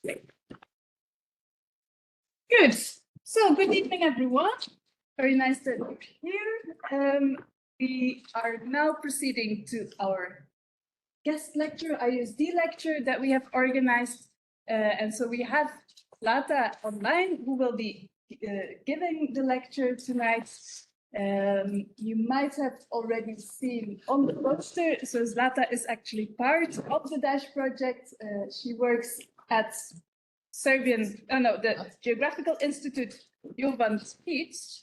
Good. So, good evening, everyone. Very nice that you're here. We are now proceeding to our guest lecture, IUSD lecture that we have organized. And so we have Zlata online, who will be giving the lecture tonight. You might have already seen on the poster. So Zlata is actually part of the DASH project. She works at the Geographical Institute Jovan Spitz,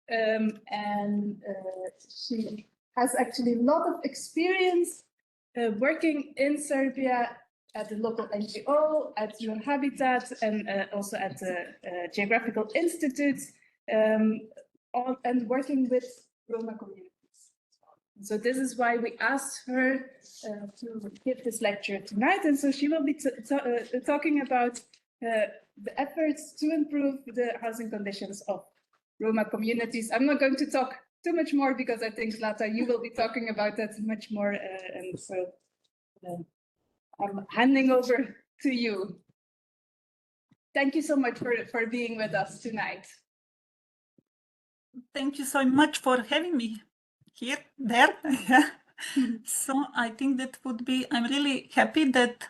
and she has actually a lot of experience working in Serbia at the local NGO, at UN Habitat, and also at the Geographical Institute, and working with Roma communities. So this is why we asked her to give this lecture tonight, and so she will be talking about the efforts to improve the housing conditions of Roma communities. I'm not going to talk too much more because I think, Zlata, you will be talking about that much more. And so I'm handing over to you. Thank you so much for being with us tonight. Thank you so much for having me here, there. So I think that would be, I'm really happy that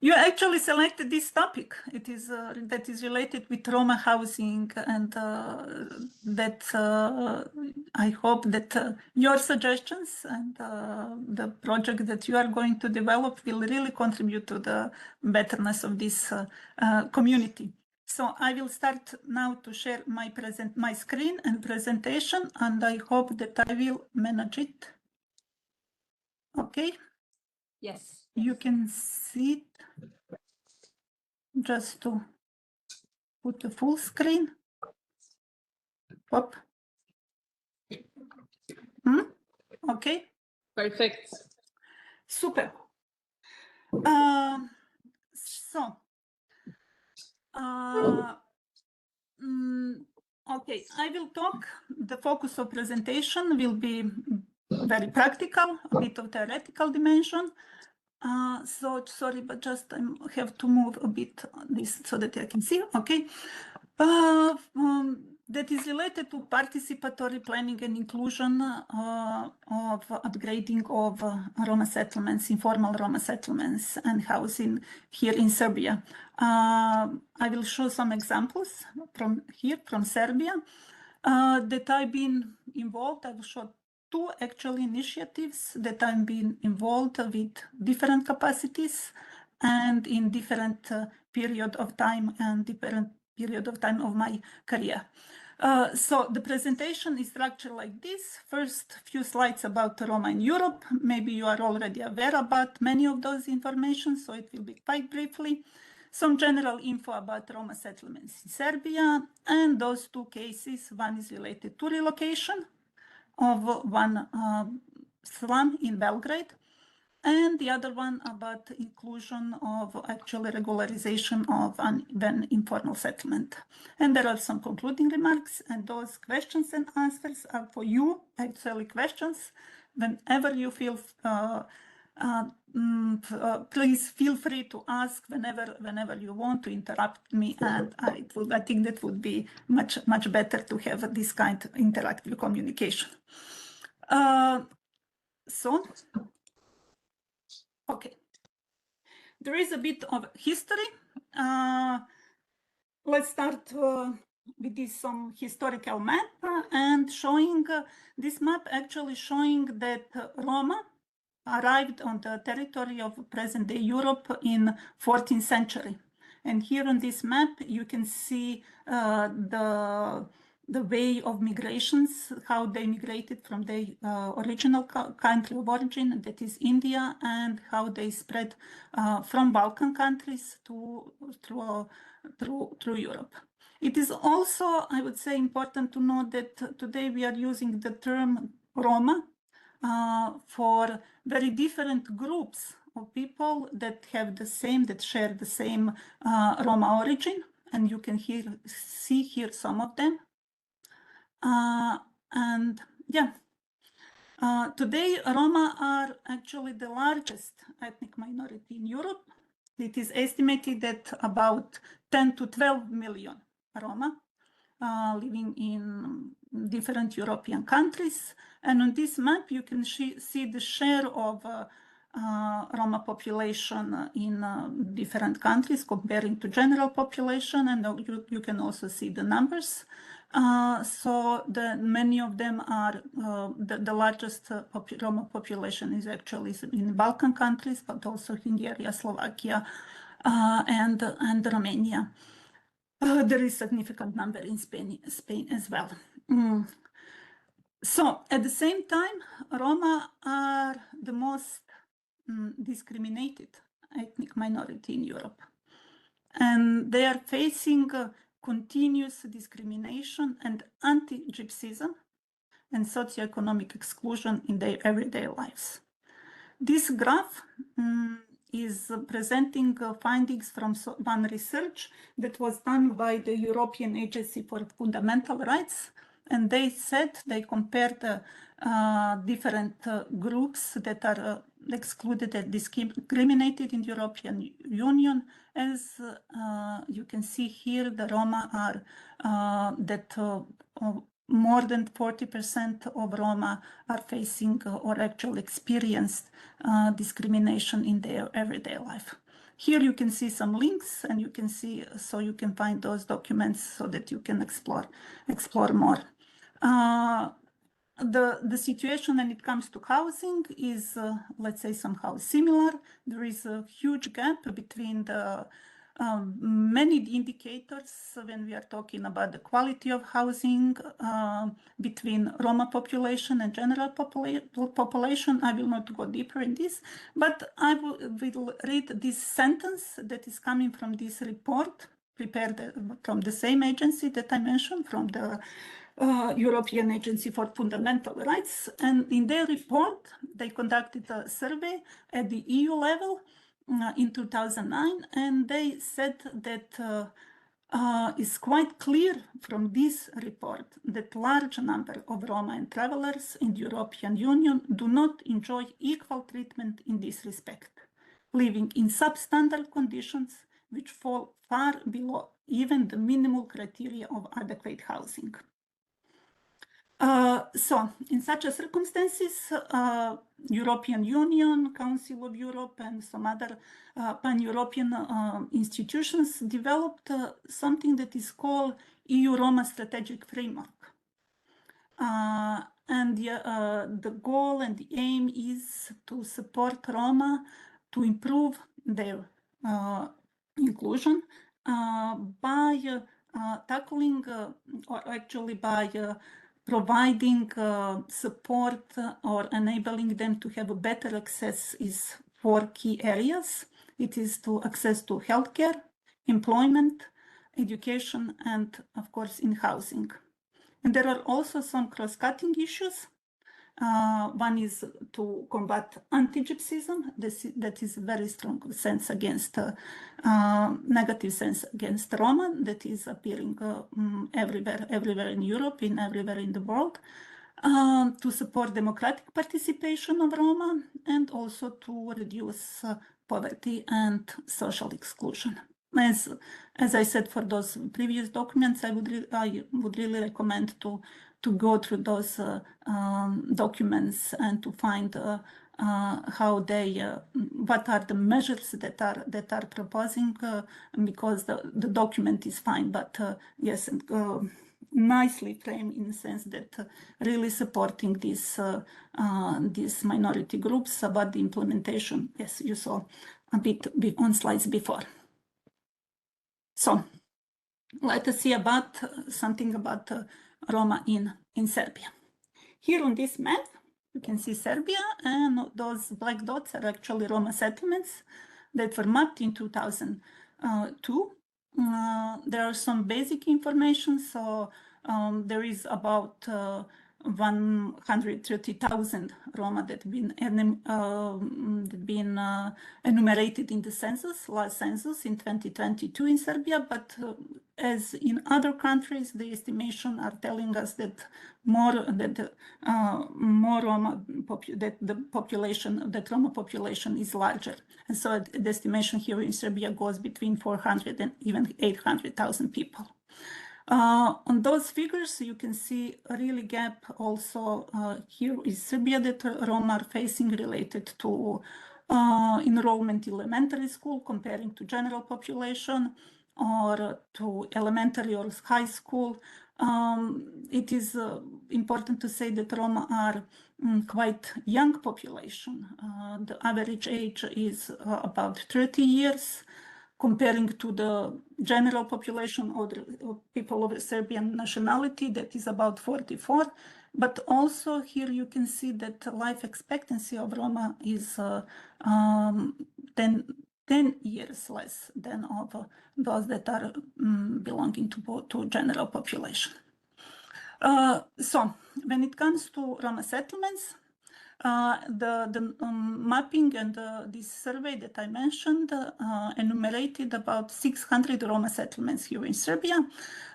you actually selected this topic. It is that is related with Roma housing, and that I hope that your suggestions and the project that you are going to develop will really contribute to the betterness of this community. So I will start now to share my screen and presentation, and I hope that I will manage it. Okay. Yes. You can see it. Just to put the full screen. Pop. Okay. Perfect. Super. Okay, I will talk. The focus of presentation will be very practical, a bit of theoretical dimension. So sorry, but just I have to move a bit this so that I can see. Okay. That is related to participatory planning and inclusion of upgrading of Roma settlements, informal Roma settlements and housing here in Serbia. I will show some examples from Serbia that I've been involved. I will show two actual initiatives that I've been involved with different capacities and in different period of time and different period of time of my career. So the presentation is structured like this. First few slides about Roma in Europe. Maybe you are already aware about many of those information, so it will be quite briefly. Some general info about Roma settlements in Serbia, and those two cases, one is related to relocation of one slum in Belgrade, and the other one about inclusion of actual regularization of an informal settlement. And there are some concluding remarks, and those questions and answers are for you, actually questions. Whenever you feel, please feel free to ask whenever you want to interrupt me, and I think that would be much better to have this kind of interactive communication. Okay, there is a bit of history. Let's start with this some historical map and showing this map actually showing that Roma arrived on the territory of present-day Europe in 14th century. And here on this map, you can see the way of migrations, how they migrated from their original country of origin, that is India, and how they spread from Balkan countries through Europe. It is also, I would say, important to know that today we are using the term Roma for very different groups of people that share the same Roma origin, and you can see here some of them. And yeah, today Roma are actually the largest ethnic minority in Europe. It is estimated that about 10 to 12 million Roma living in different European countries. And on this map, you can see the share of Roma population in different countries comparing to general population, and you can also see the numbers. So many of them are, the largest Roma population is actually in Balkan countries, but also Hungary, Slovakia, and Romania. There is significant number in Spain as well. So at the same time, Roma are the most discriminated ethnic minority in Europe. And they are facing continuous discrimination and anti-Gypsyism and socioeconomic exclusion in their everyday lives. This graph is presenting findings from one research that was done by the European Agency for Fundamental Rights. And they compared different groups that are excluded and discriminated in the European Union. As you can see here, the Roma are more than 40% of Roma are facing or actually experienced discrimination in their everyday life. Here you can see some links, and you can see, so you can find those documents so that you can explore more. The situation when it comes to housing is, let's say, somehow similar. There is a huge gap between the many indicators when we are talking about the quality of housing between Roma population and general population. I will not go deeper in this, but I will read this sentence that is coming from this report prepared from the same agency that I mentioned, from the European Agency for Fundamental Rights. And in their report, they conducted a survey at the EU level in 2009, and they said that it's quite clear from this report that large number of Roma and travelers in the European Union do not enjoy equal treatment in this respect, living in substandard conditions which fall far below even the minimal criteria of adequate housing. So in such circumstances, European Union, Council of Europe, and some other pan-European institutions developed something that is called EU Roma Strategic Framework. And the goal and the aim is to support Roma to improve their inclusion by tackling, or actually by providing support or enabling them to have a better access is 4 key areas. It is to access to healthcare, employment, education, and of course in housing. And there are also some cross-cutting issues. One is to combat anti-Gypsyism. That is a very strong sense against, negative sense against Roma that is appearing everywhere in Europe, everywhere in the world. To support democratic participation of Roma, and also to reduce poverty and social exclusion. As I said, for those previous documents, I would really recommend to go through those documents and to find how they, what are the measures that are proposing, because the document is fine, but yes, nicely framed in the sense that really supporting these minority groups. About the implementation, yes, you saw a bit on slides before. So let us see about something about Roma in Serbia. Here on this map, you can see Serbia, and those black dots are actually Roma settlements that were mapped in 2002. There are some basic information. So there is about 130,000 Roma that have been enumerated in the census, last census in 2022 in Serbia, but as in other countries, the estimation are telling us that the Roma population is larger. And so the estimation here in Serbia goes between 400 and even 800,000 people. On those figures, you can see a really gap also here is Serbia that Roma are facing related to enrollment in elementary school comparing to general population or to elementary or high school. It is important to say that Roma are quite young population. The average age is about 30 years. Comparing to the general population or people of Serbian nationality, that is about 44. But also here you can see that life expectancy of Roma is 10 years less than of those that are belonging to general population. So when it comes to Roma settlements, the mapping and this survey that I mentioned enumerated about 600 Roma settlements here in Serbia.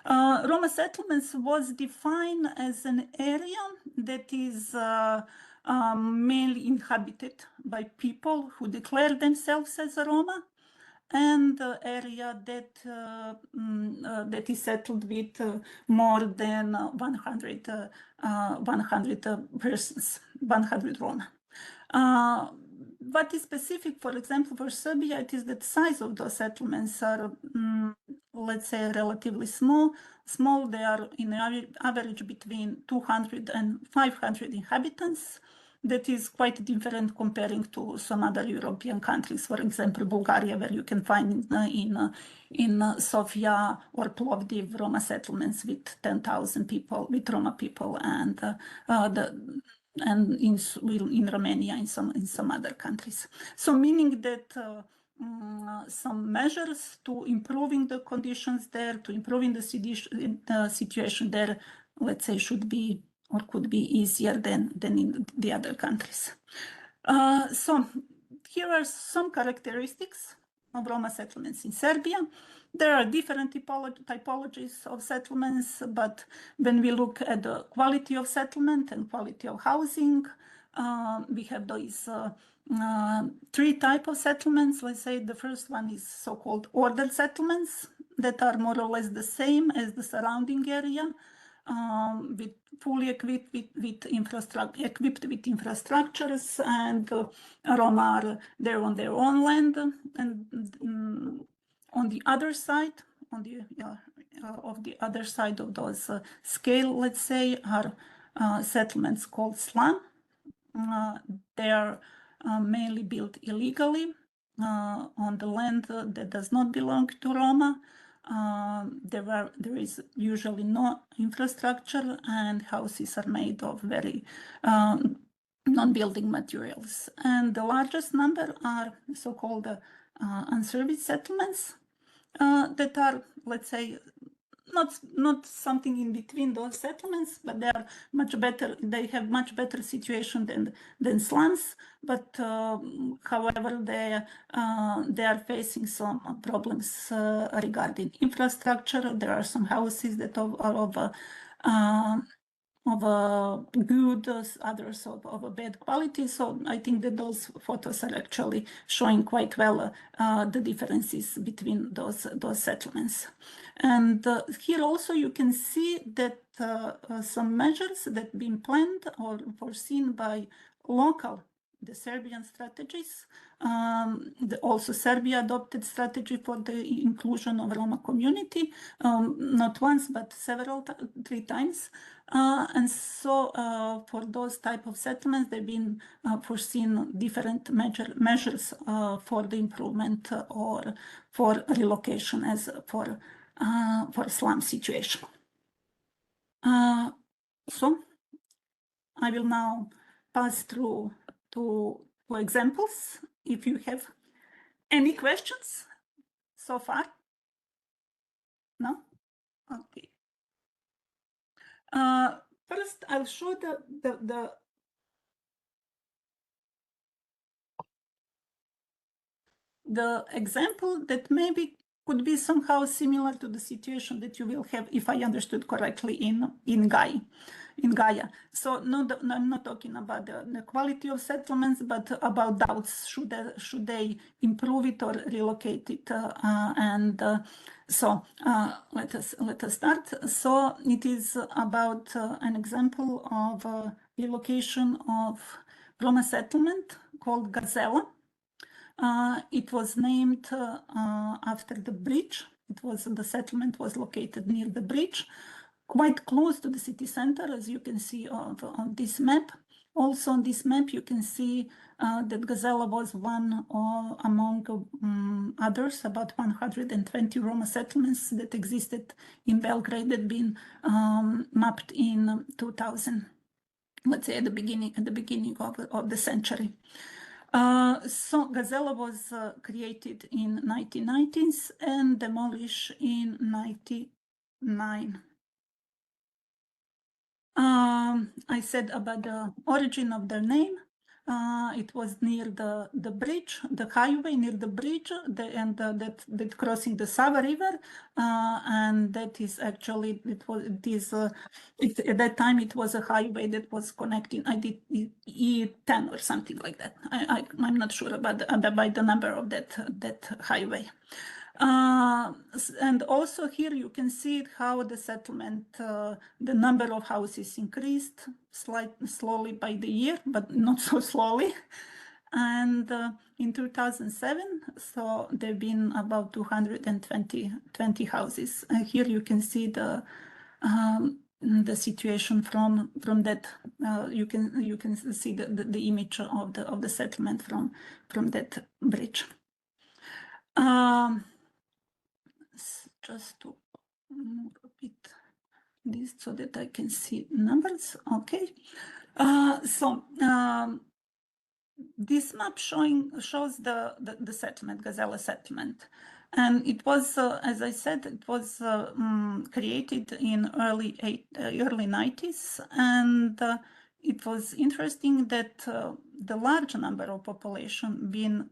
Roma settlements was defined as an area that is mainly inhabited by people who declare themselves as a Roma, and the area that is settled with more than 100 persons, 100 Roma. What is specific, for example, for Serbia, it is that the size of those settlements are, let's say, relatively small. They are in average between 200 and 500 inhabitants. That is quite different comparing to some other European countries, for example, Bulgaria, where you can find in Sofia or Plovdiv Roma settlements with 10,000 people, with Roma people, and in Romania, in some other countries. So meaning that some measures to improving the conditions there, to improving the situation there, let's say, should be or could be easier than in the other countries. So here are some characteristics of Roma settlements in Serbia. There are different typologies of settlements, but when we look at the quality of settlement and quality of housing, we have those three types of settlements. Let's say the first one is so-called ordered settlements that are more or less the same as the surrounding area, with fully equipped with infrastructures, and Roma are there on their own land. And on the other side, of the other side of those scale, let's say, are settlements called slum. They are mainly built illegally on the land that does not belong to Roma. There is usually no infrastructure, and houses are made of very non-building materials. And the largest number are so-called unserviced settlements that are, let's say, not something in between those settlements, but they are much better. They have much better situation than slums. But however, they are facing some problems regarding infrastructure. There are some houses that are of good, others of a bad quality. So I think that those photos are actually showing quite well the differences between those settlements. And here also you can see that some measures that have been planned or foreseen by the Serbian strategies. Also Serbia adopted strategy for the inclusion of Roma community, not once, but three times. And so for those type of settlements, they've been foreseen different measures for the improvement or for relocation as for slum situation. So I will now pass through to examples. If you have any questions so far? No? Okay. First, I'll show the example that maybe could be somehow similar to the situation that you will have, if I understood correctly, in Gaia. So no, I'm not talking about the quality of settlements, but about doubts. Should they improve it or relocate it? So let us start. So it is about an example of relocation of Roma settlement called Gazela. It was named after the bridge. The settlement was located near the bridge, quite close to the city center, as you can see on this map. Also on this map, you can see that Gazela was one among others, about 120 Roma settlements that existed in Belgrade that had been mapped in 2000, let's say at the beginning of the century. So Gazela was created in 1990s and demolished in 99. I said about the origin of their name. It was near the bridge, the highway near the bridge, that crossing the Sava River, and that is actually at that time it was a highway that was connecting. I did E10 or something like that. I'm not sure about the number of that highway. And also here you can see how the settlement, the number of houses increased slowly by the year, but not so slowly. And in 2007, so there have been about 220 houses. And here you can see the situation from that. You can see the image of the settlement from that bridge. Just to move a bit this so that I can see numbers. Okay. This map shows the settlement, Gazela settlement. And it was, as I said, it was created in early 90s. And it was interesting that the large number of population being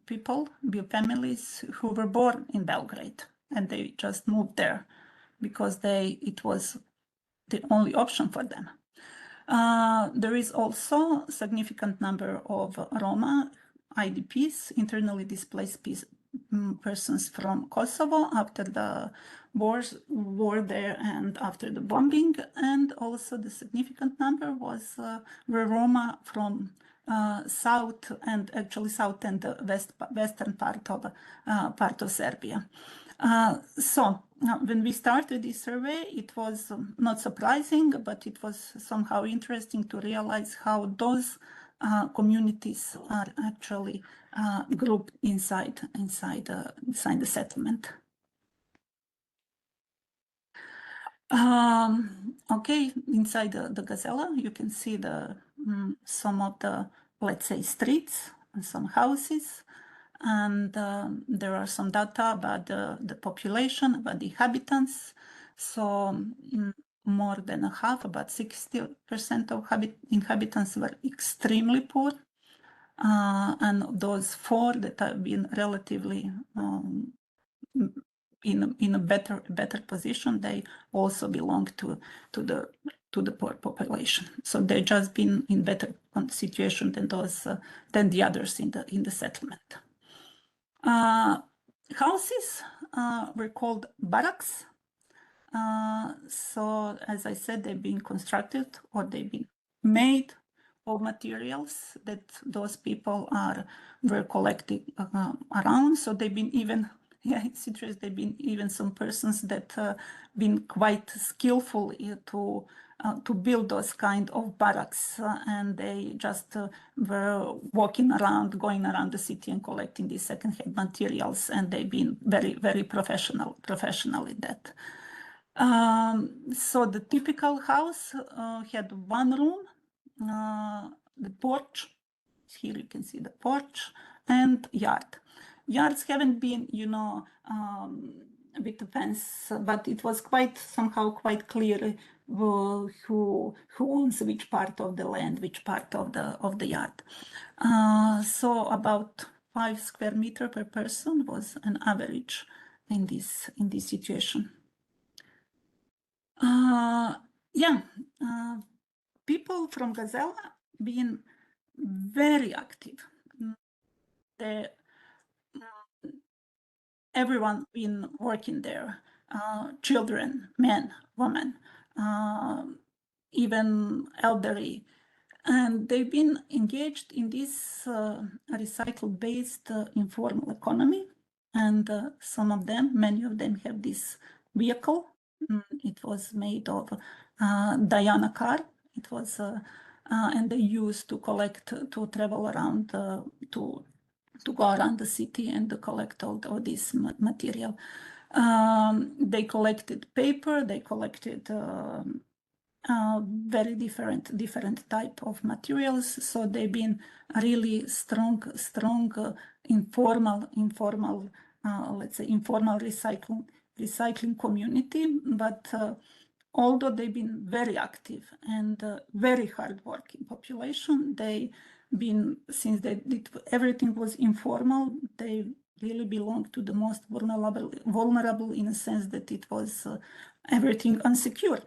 families who were born in Belgrade, and they just moved there because it was the only option for them. There is also a significant number of Roma IDPs, internally displaced persons from Kosovo after the war there and after the bombing, and also the significant number were Roma from south and the western part of Serbia. So when we started this survey, it was not surprising, but it was somehow interesting to realize how those communities are actually grouped inside the settlement. Okay, inside the Gazela, you can see some of the, let's say, streets and some houses. And there are some data about the population, about the inhabitants. So more than a half, about 60% of inhabitants were extremely poor. And those 4 that have been relatively in a better position, they also belong to the poor population. So they just been in better situation than the others in the settlement. Houses were called barracks. So as I said, they've been constructed or they've been made of materials that those people were collecting around. So they've been even, it's interesting, they've been even some persons that been quite skillful to build those kind of barracks, and they just were going around the city and collecting these second-hand materials, and they've been very, very professional in that. So the typical house had 1 room, the porch. Here you can see the porch and yard. Yards haven't been, with the fence, but it was somehow quite clear who owns which part of the land, which part of the yard. So about 5 square meters per person was an average in this situation. People from Gazela been very active. Everyone been working there, children, men, women, even elderly. And they've been engaged in this recycle-based informal economy. And some of them, many of them have this vehicle. It was made of Diana car. It was, and they used to collect, to travel around, to go around the city and to collect all this material. They collected paper, they collected very different type of materials. So they've been really strong informal, let's say informal recycling community. But although they've been very active and very hardworking population, they been, since everything was informal, they really belong to the most vulnerable in a sense that it was everything unsecure.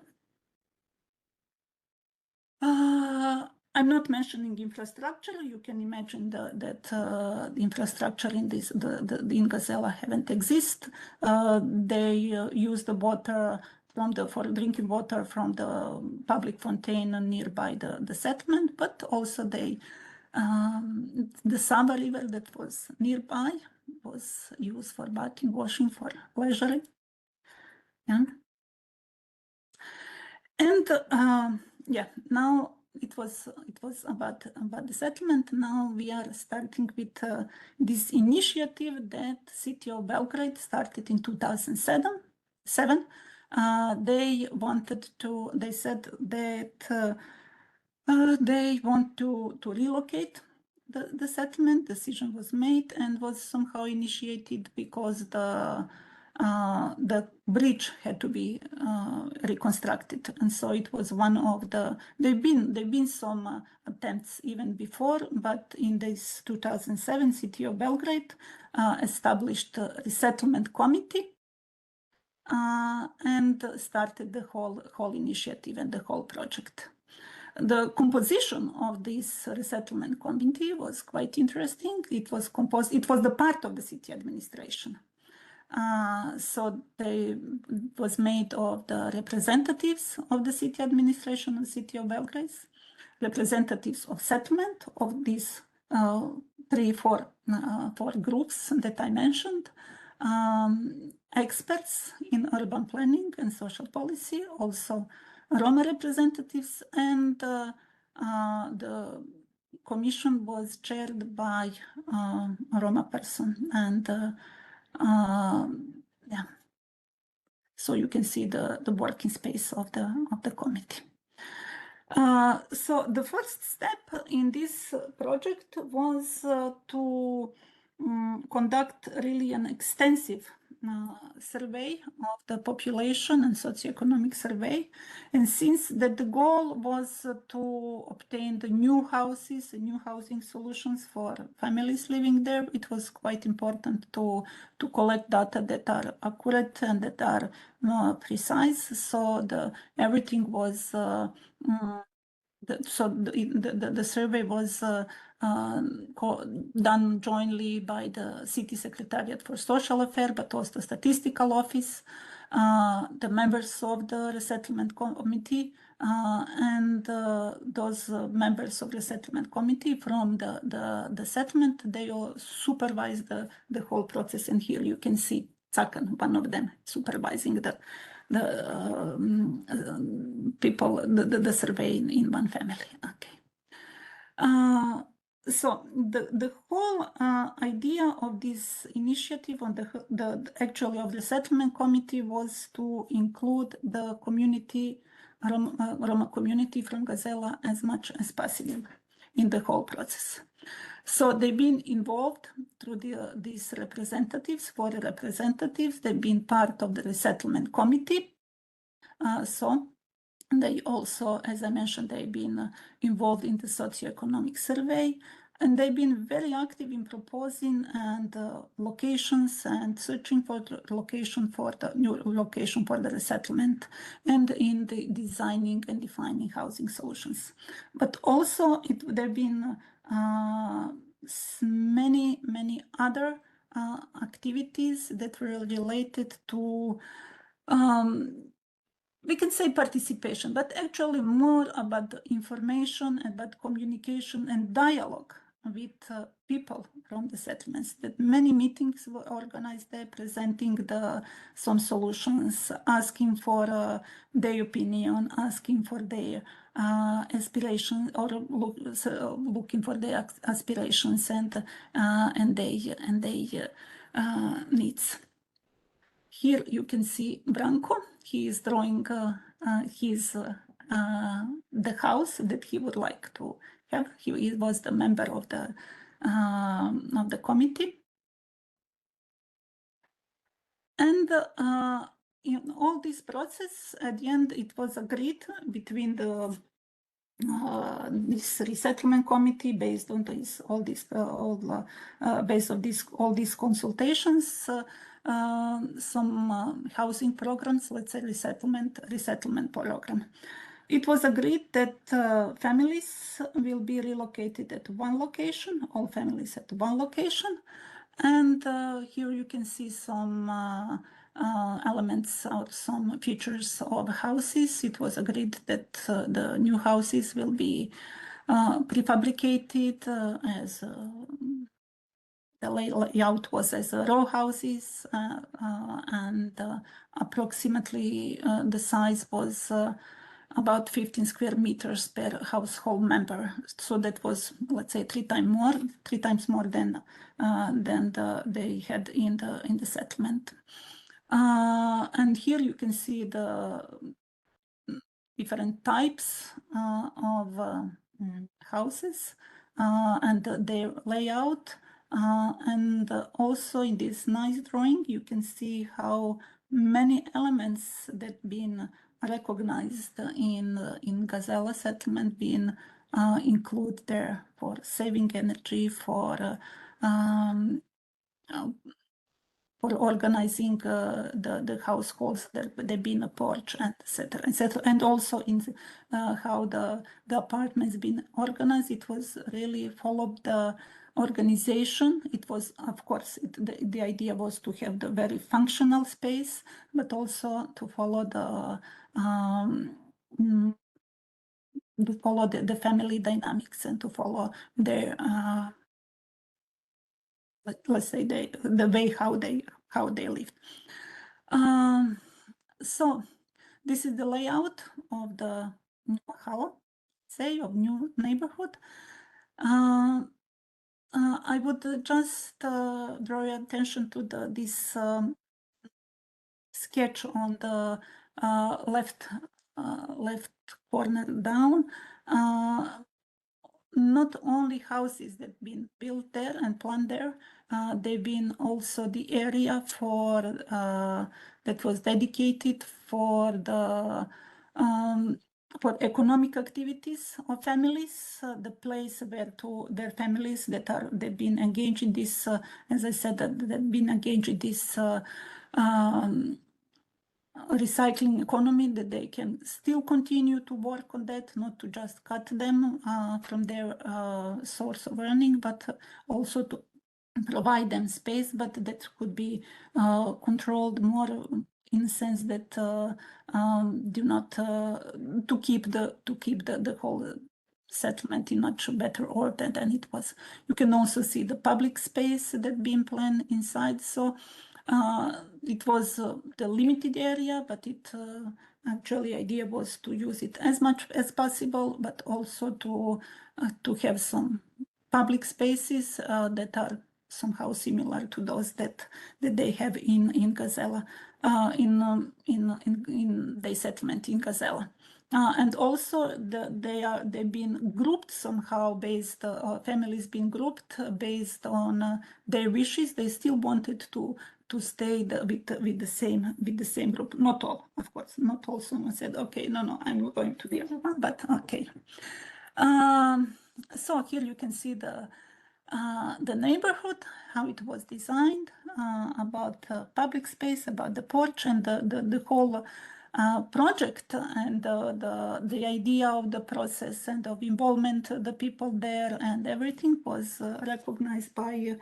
I'm not mentioning infrastructure. You can imagine that the infrastructure in this, in Gazela haven't exist. They use the water for drinking water from the public fountain nearby the settlement, but also the Sava River that was nearby was used for bathing, washing, for leisure. Yeah. And now it was about the settlement. Now we are starting with this initiative that City of Belgrade started in 2007. They said that they want to relocate the settlement. Decision was made and was somehow initiated because the bridge had to be reconstructed, and so it was one of the. There've been some attempts even before, but in this 2007, City of Belgrade established a resettlement committee and started the whole initiative and the whole project. The composition of this resettlement committee was quite interesting. It was the part of the city administration. So it was made of the representatives of the city administration of the City of Belgrade, representatives of settlement of these four groups that I mentioned, experts in urban planning and social policy, also Roma representatives, and the commission was chaired by a Roma person. And yeah, so you can see the working space of the committee. So the first step in this project was to conduct really an extensive survey of the population and socioeconomic survey. And since that the goal was to obtain the new houses and new housing solutions for families living there, it was quite important to collect data that are accurate and that are precise. So everything was the survey was done jointly by the City Secretariat for Social Affairs, but also the Statistical Office, the members of the Resettlement Committee, and those members of the Resettlement Committee from the settlement, they all supervise the whole process. And here you can see Tsakan, one of them, supervising the people, the survey in one family. Okay. So the whole idea of this initiative on actually of the settlement committee was to include the community, Roma community from Gazela as much as possible in the whole process. So they've been involved through these representatives, four representatives. They've been part of the resettlement committee. So they also, as I mentioned, they've been involved in the socioeconomic survey. And they've been very active in proposing and locations and searching for the location for the new location for the resettlement, and in the designing and defining housing solutions. But also there've been many other activities that were related to we can say participation, but actually more about the information, about communication and dialogue with people from the settlements. That many meetings were organized there, presenting some solutions, asking for their opinion, asking for their aspirations, or looking for their aspirations and their needs. Here you can see Branko. He is drawing the house that he would like to have. He was the member of the committee, and in all this process, at the end, it was agreed between this resettlement committee, based on all these consultations, some housing programs, let's say resettlement program. It was agreed that families will be relocated at one location, all families at one location. And here you can see some elements or some features of houses. It was agreed that the new houses will be prefabricated as the layout was as row houses, and approximately the size was about 15 square meters per household member. So that was, let's say, three times more than they had in the settlement. And here you can see the different types of houses and their layout. And also in this nice drawing, you can see how many elements that been recognized in Gazela settlement being included there for saving energy, for organizing the households, there been a porch, and etc., etc. And also in how the apartments been organized, it was really followed the organization. It was, of course, the idea was to have the very functional space, but also to follow the family dynamics and to follow their let's say the way how they lived. So this is the layout of the new hall, say, of new neighborhood. I would just draw your attention to this sketch on the left corner down. Not only houses that been built there and planned there, they've been also the area for that was dedicated for the for economic activities of families, the place where their families they've been engaged in this, as I said, that they've been engaged in this recycling economy, that they can still continue to work on that, not to just cut them from their source of earning, but also to provide them space, but that could be controlled more in the sense that do not to keep the whole settlement in much better order than it was. You can also see the public space that being planned inside. So it was the limited area, but it actually idea was to use it as much as possible, but also to have some public spaces that are somehow similar to those that they have in Gazela, in the settlement in Gazela. And also they've been grouped somehow based, families been grouped based on their wishes. They still wanted to stay with the same group. Not all, of course. Not all. Someone said, okay, no, I'm going to the other one, but okay. So here you can see the the neighborhood, how it was designed, about public space, about the porch, and the whole project, and the idea of the process and of involvement of the people there, and everything was recognized by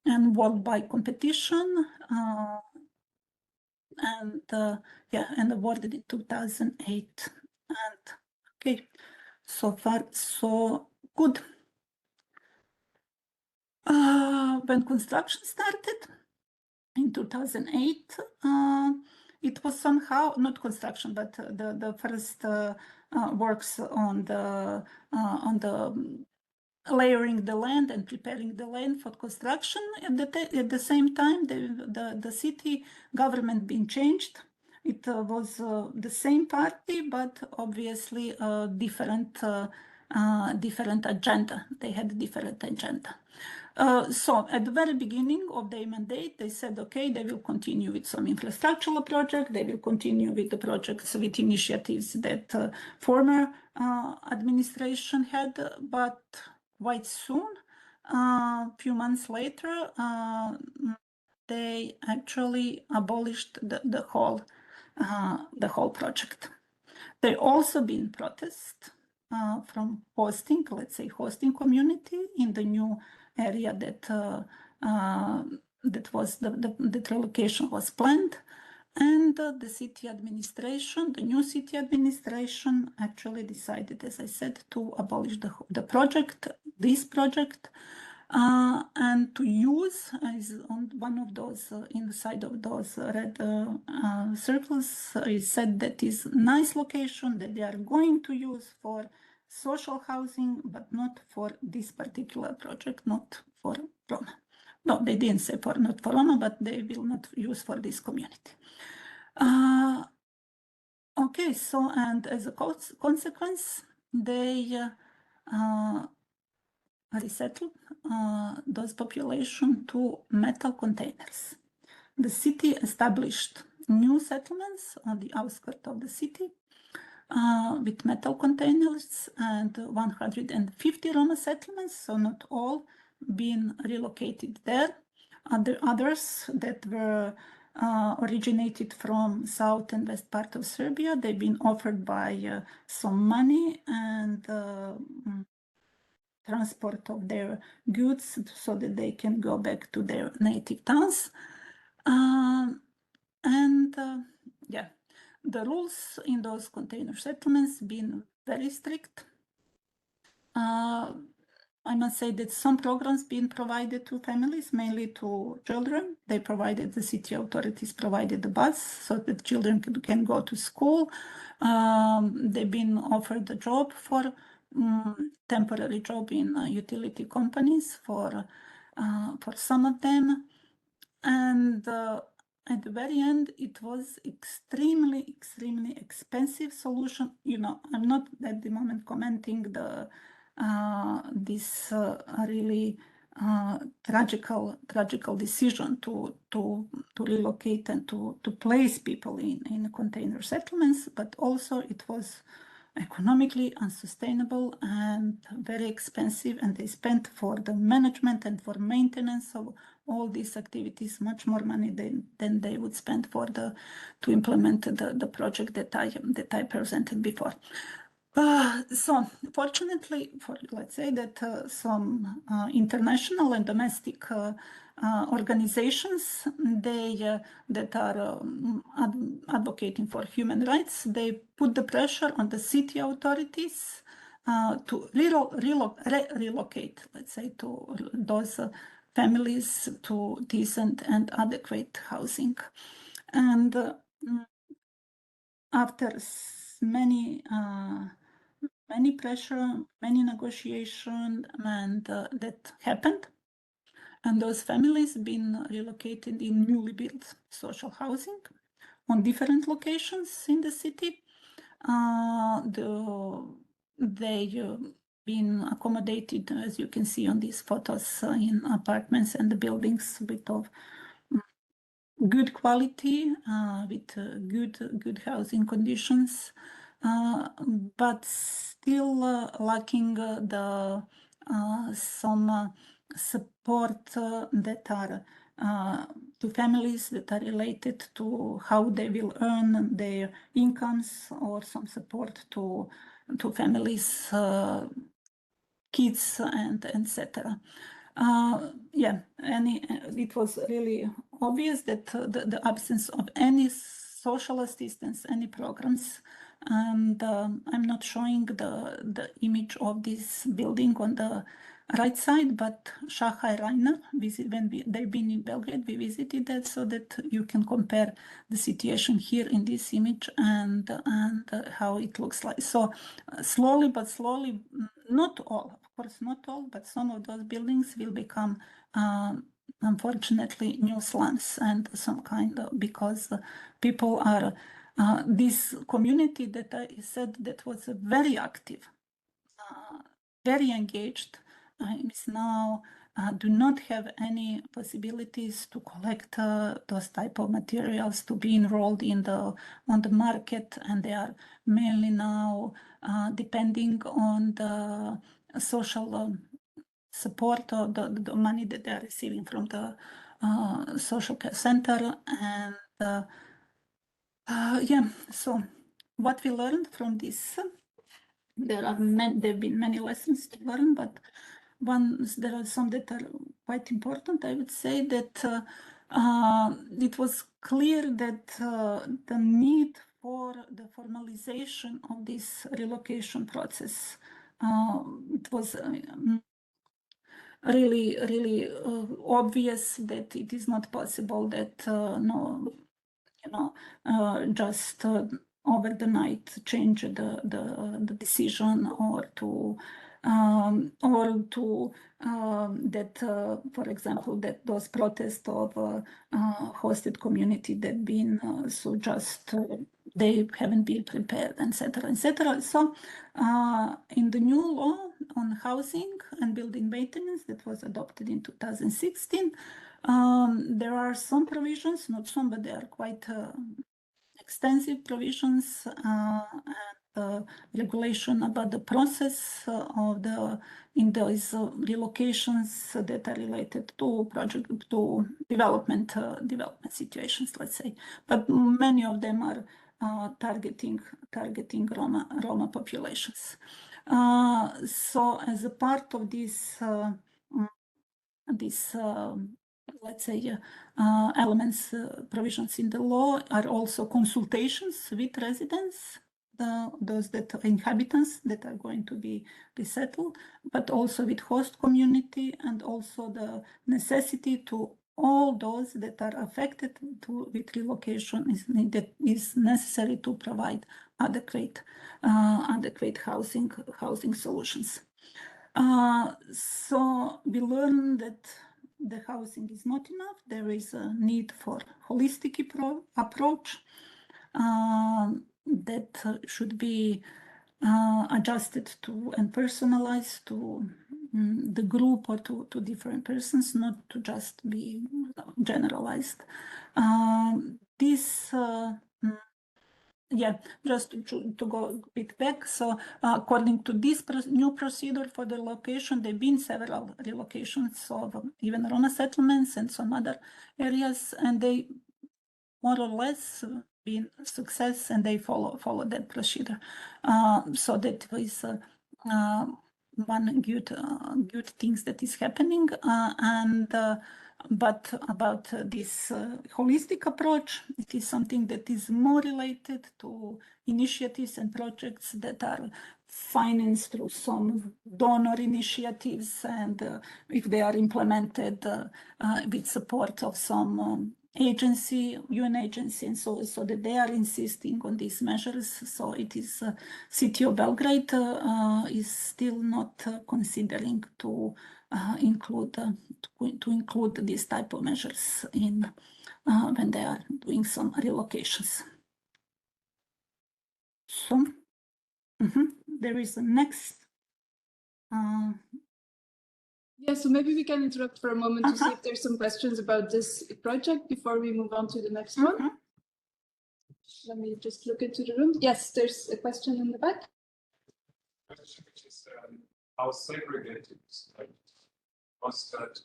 and won by competition, and and awarded in 2008. And okay, so far so good. When construction started in 2008, it was somehow not construction, but the first works on the layering the land and preparing the land for construction. At the same time, the city government being changed. It was the same party, but obviously different agenda. They had a different agenda. So at the very beginning of their mandate, they said, okay, they will continue with some infrastructural project. They will continue with the projects, with initiatives that former administration had, but quite soon, a few months later, they actually abolished the whole project. There also been protests from hosting community in the new area that relocation was planned, and the city administration, the new city administration, actually decided, as I said, to abolish the project, this project, and to use, as on one of those inside of those red circles, it said that is nice location that they are going to use for social housing, but not for this particular project, not for Roma. No, they didn't say not for Roma, but they will not use for this community. Okay, so, and as a consequence, they resettled those population to metal containers. The city established new settlements on the outskirts of the city with metal containers, and 150 Roma settlements, so not all being relocated there. Others that were originated from south and west part of Serbia, they've been offered by some money and transport of their goods so that they can go back to their native towns. The rules in those container settlements been very strict. I must say that some programs being provided to families, mainly to children. The city authorities provided the bus so that children can go to school. They've been offered a job for temporary job in utility companies for some of them. And at the very end, it was extremely expensive solution. I'm not at the moment commenting this really tragical decision to relocate and to place people in container settlements, but also it was economically unsustainable and very expensive, and they spent for the management and for maintenance of all these activities much more money than they would spend to implement the project that I presented before. So fortunately, let's say that some international and domestic organizations, that are advocating for human rights, they put the pressure on the city authorities to relocate, let's say, to those families to decent and adequate housing. And after many pressure, many negotiation, and that happened. And those families been relocated in newly built social housing on different locations in the city. They been accommodated, as you can see on these photos, in apartments and the buildings of good quality, with good housing conditions, but still lacking the some support that are to families that are related to how they will earn their incomes, or some support to families, kids, and etc. Yeah, it was really obvious that the absence of any social assistance, any programs, and I'm not showing the image of this building on the right side, but Shaha Raina, they've been in Belgrade, we visited that, so that you can compare the situation here in this image and how it looks like. So slowly but slowly, not all, of course not all, but some of those buildings will become unfortunately new slums, and some kind of, because people are this community that I said that was very active, very engaged, is now do not have any possibilities to collect those type of materials, to be enrolled in on the market, and they are mainly now depending on the social support, or the money that they are receiving from the social care center. And yeah, so what we learned from this, there have been many lessons to learn, but there are some that are quite important. I would say that it was clear that the need for the formalization of this relocation process, it was really obvious that it is not possible that just over the night change the decision, or to that, for example, that those protests of hosted community that been so just they haven't been prepared, etc., etc. So in the new law on housing and building maintenance that was adopted in 2016, there are some provisions, not some, but they are quite extensive provisions and regulation about the process of in those relocations that are related to development situations, let's say. But many of them are targeting Roma populations. So as a part of this let's say elements, provisions in the law, are also consultations with residents, those that are inhabitants that are going to be resettled, but also with host community, and also the necessity to all those that are affected with relocation is necessary to provide adequate housing solutions. So we learned that the housing is not enough. There is a need for holistic approach that should be adjusted to and personalized to the group, or to different persons, not to just be generalized. Yeah, just to go a bit back. So according to this new procedure for the relocation, there have been several relocations of even Roma settlements and some other areas, and they more or less been a success, and they follow that procedure. So that was one good things that is happening. But about this holistic approach, it is something that is more related to initiatives and projects that are financed through some donor initiatives, and if they are implemented with support of some agency, UN agency, and so that they are insisting on these measures. So it is City of Belgrade is still not considering to include these type of measures in when they are doing some relocations. So there is a next. Yeah, so maybe we can interrupt for a moment to see if there's some questions about this project before we move on to the next one. Let me just look into the room. Yes, there's a question in the back. Which is how segregated was that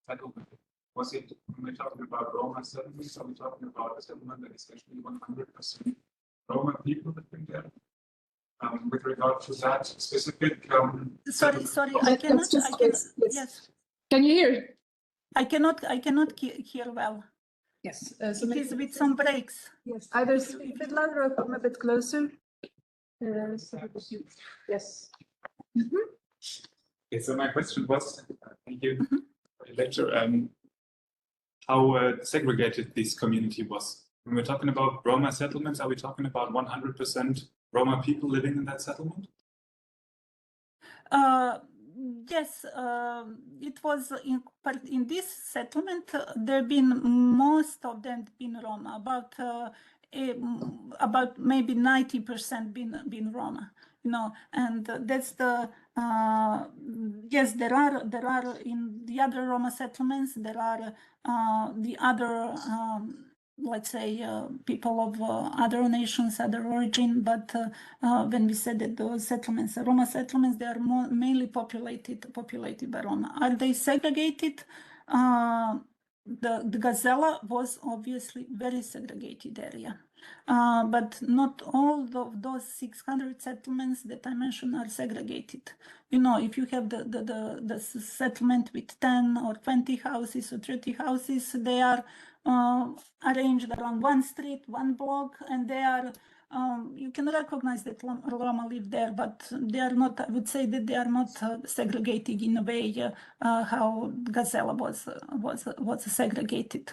settlement? Was it, when we're talking about Roma settlements, are we talking about a settlement that is actually 100% Roma people living there? With regard to that specific sorry, I cannot. Yes. Can you hear? I cannot hear well. Yes. So it is with some breaks. Yes. Either speak a bit louder or come a bit closer. Yes. Okay, so my question was, thank you for your lecture, how segregated this community was. When we're talking about Roma settlements, are we talking about 100% Roma people living in that settlement? Yes, it was in this settlement. There been most of them been Roma, about maybe 90% been Roma. You know, and that's the yes. There are in the other Roma settlements. There are the other. Let's say people of other nations, other origin, but when we said that those settlements, Roma settlements, they are mainly populated by Roma. Are they segregated? The Gazella was obviously very segregated area, but not all of those 600 settlements that I mentioned are segregated. You know, if you have the settlement with 10 or 20 houses or 30 houses, they are arranged around one street, one block, and they are, you can recognize that Roma live there, but they are not, I would say that they are not segregated in a way how Gazella was segregated.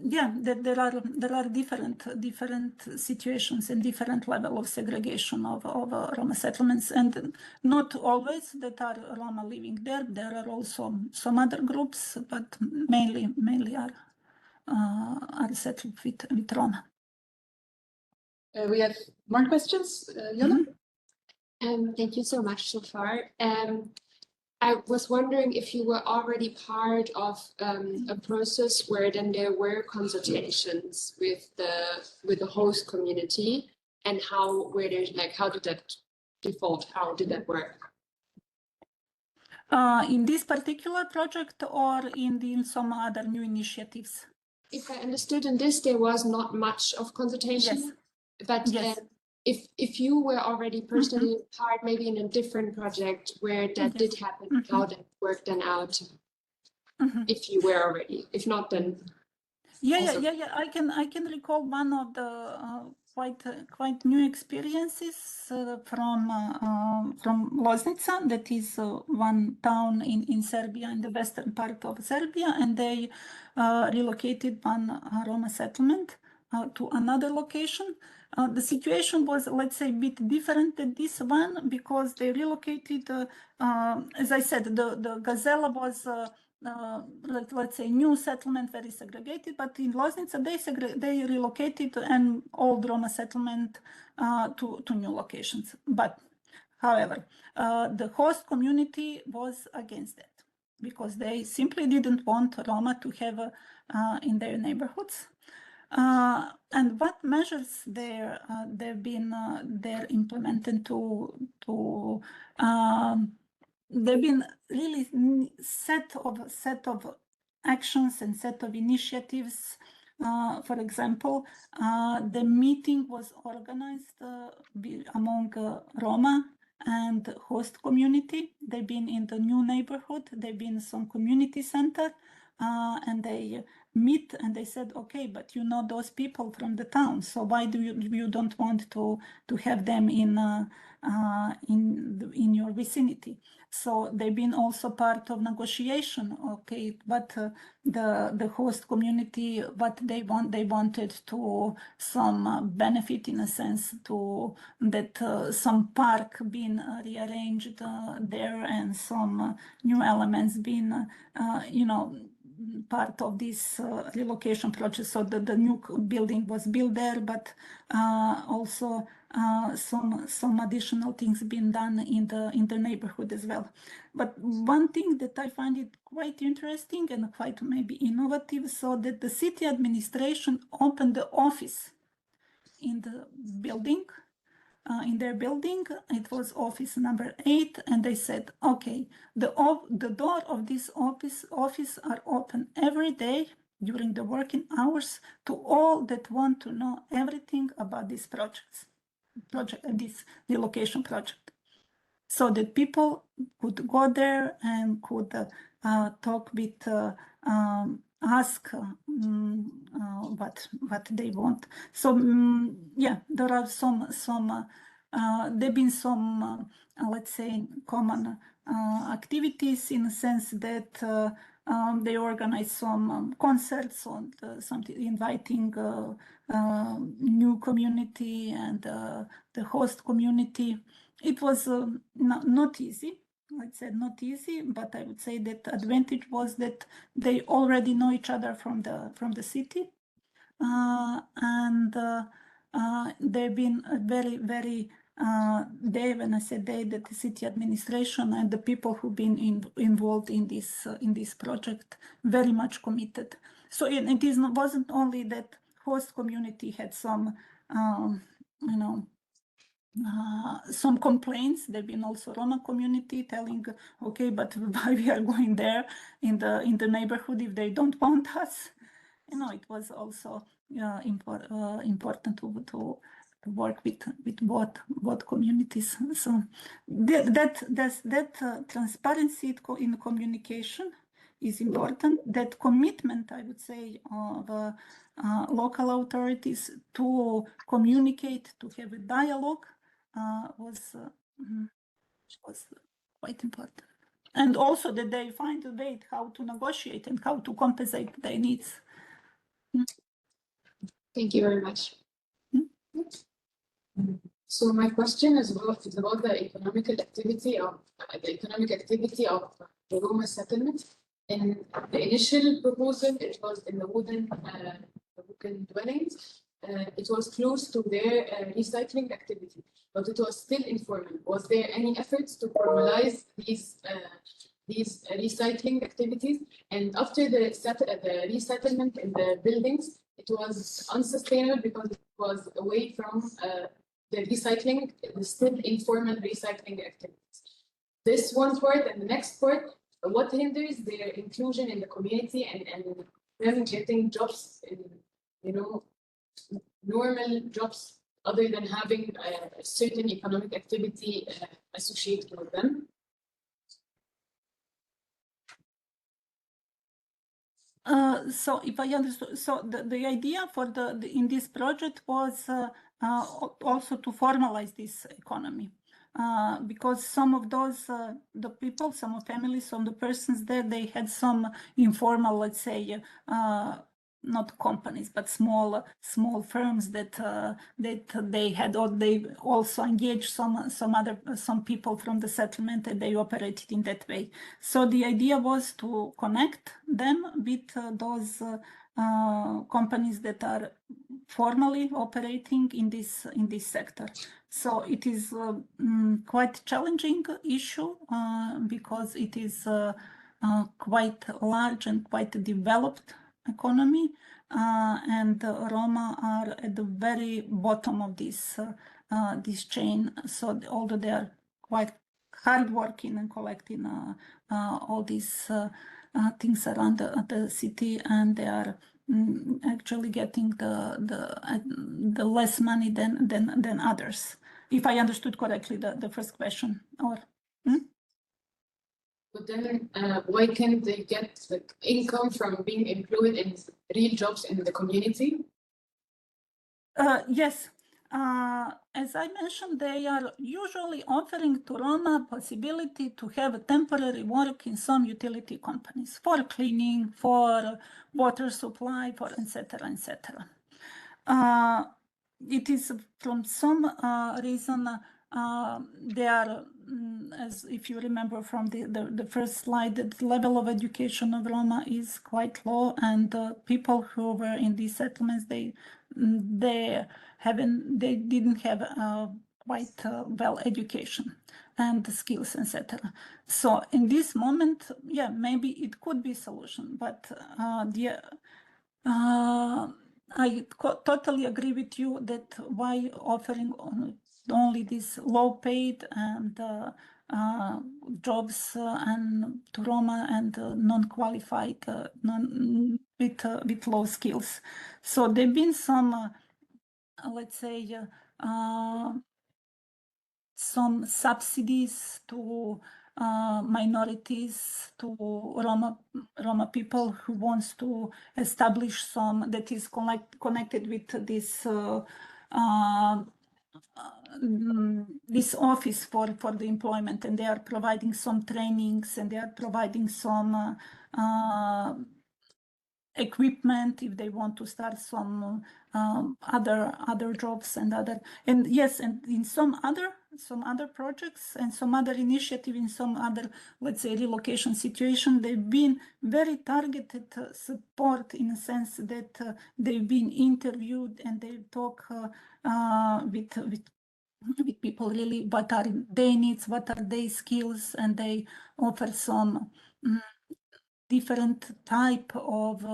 Yeah, there are different situations and different level of segregation of Roma settlements, and not always that are Roma living there. There are also some other groups, but mainly are settled with Roma. We have more questions, Jonna? Thank you so much so far. I was wondering if you were already part of a process where then there were consultations with the host community, and how did that default? How did that work? In this particular project or in some other new initiatives? If I understood in this, there was not much of consultation. Yes. But yes. If you were already personally part, maybe in a different project where that did happen, how that worked then out, if you were already, if not, then yeah. I can recall one of the quite new experiences from Loznica, that is one town in Serbia, in the western part of Serbia, and they relocated one Roma settlement to another location. The situation was, let's say, a bit different than this one, because they relocated, as I said, the Gazella was, let's say, new settlement, very segregated, but in Loznica, they relocated an old Roma settlement to new locations. But, however, the host community was against that, because they simply didn't want Roma to have in their neighborhoods. And what measures they've been they're implemented to they've been really set of actions and set of initiatives. For example, the meeting was organized among Roma and host community. They've been in the new neighborhood. They've been some community center, and they meet and they said, okay, but you know those people from the town, so why do you don't want to have them in your vicinity? So they've been also part of negotiation. Okay, but the host community, what they wanted to some benefit, in a sense, to that some park being rearranged there, and some new elements being part of this relocation project. So the new building was built there, but also some additional things being done in the neighborhood as well. But one thing that I find it quite interesting and quite maybe innovative, so that the city administration opened the office in the building in their building. It was office number 8, and they said, okay, the door of this office are open every day during the working hours to all that want to know everything about this this relocation project, so that people could go there and could talk with, ask what they want. So yeah, there are there've been some let's say common activities, in the sense that they organize some concerts on something, inviting new community and the host community. It was not easy. I said not easy, but I would say that advantage was that they already know each other from the city, and they've been very, very. When I said they, that the city administration and the people who've been involved in this project, very much committed. So wasn't only that host community had some, some complaints. There've been also Roma community telling, okay, but why we are going there in the neighborhood if they don't want us? It was also important to work with both communities. So that transparency in communication is important. That commitment, I would say, of local authorities to communicate, to have a dialogue, was quite important. And also that they find a way how to negotiate and how to compensate their needs. Thank you very much. So my question is about the economic activity of the Roma settlement. In the initial proposal, it was in the wooden dwellings. It was close to their recycling activity, but it was still informal. Was there any efforts to formalize these recycling activities? And after the resettlement in the buildings, it was unsustainable because it was away from the recycling, the still informal recycling activities. This one part, and the next part, what hinders their inclusion in the community and them getting jobs in, normal jobs other than having a certain economic activity associated with them? So if I understood, so the idea for in this project was also to formalize this economy, because some of those the people, some of families, some of the persons there, they had some informal, let's say, not companies, but small firms that they had, or they also engaged some people from the settlement, and they operated in that way. So the idea was to connect them with those companies that are formally operating in this sector. So it is quite challenging issue because it is quite large and quite developed economy, and Roma are at the very bottom of this chain. So although they are quite hardworking and collecting all these things around the city, and they are actually getting the less money than others. If I understood correctly the first question, or. But then why can't they get income from being employed in real jobs in the community? Yes. As I mentioned, they are usually offering to Roma possibility to have a temporary work in some utility companies for cleaning, for water supply, for etc. etc. It is from some reason they are, as if you remember from the first slide, the level of education of Roma is quite low, and people who were in these settlements, they didn't have quite well education and the skills, etc. So in this moment, yeah, maybe it could be a solution, but I totally agree with you that why offering only these low-paid and jobs and to Roma and non-qualified, with low skills. So there've been some, let's say, some subsidies to minorities, to Roma people who wants to establish some that is connected with this this office for the employment, and they are providing some trainings and they are providing some equipment if they want to start some other jobs and yes, and in some other projects and some other initiative in some other, let's say, relocation situation, they've been very targeted support in a sense that they've been interviewed and they talk with people really what are their needs, what are their skills, and they offer some different type of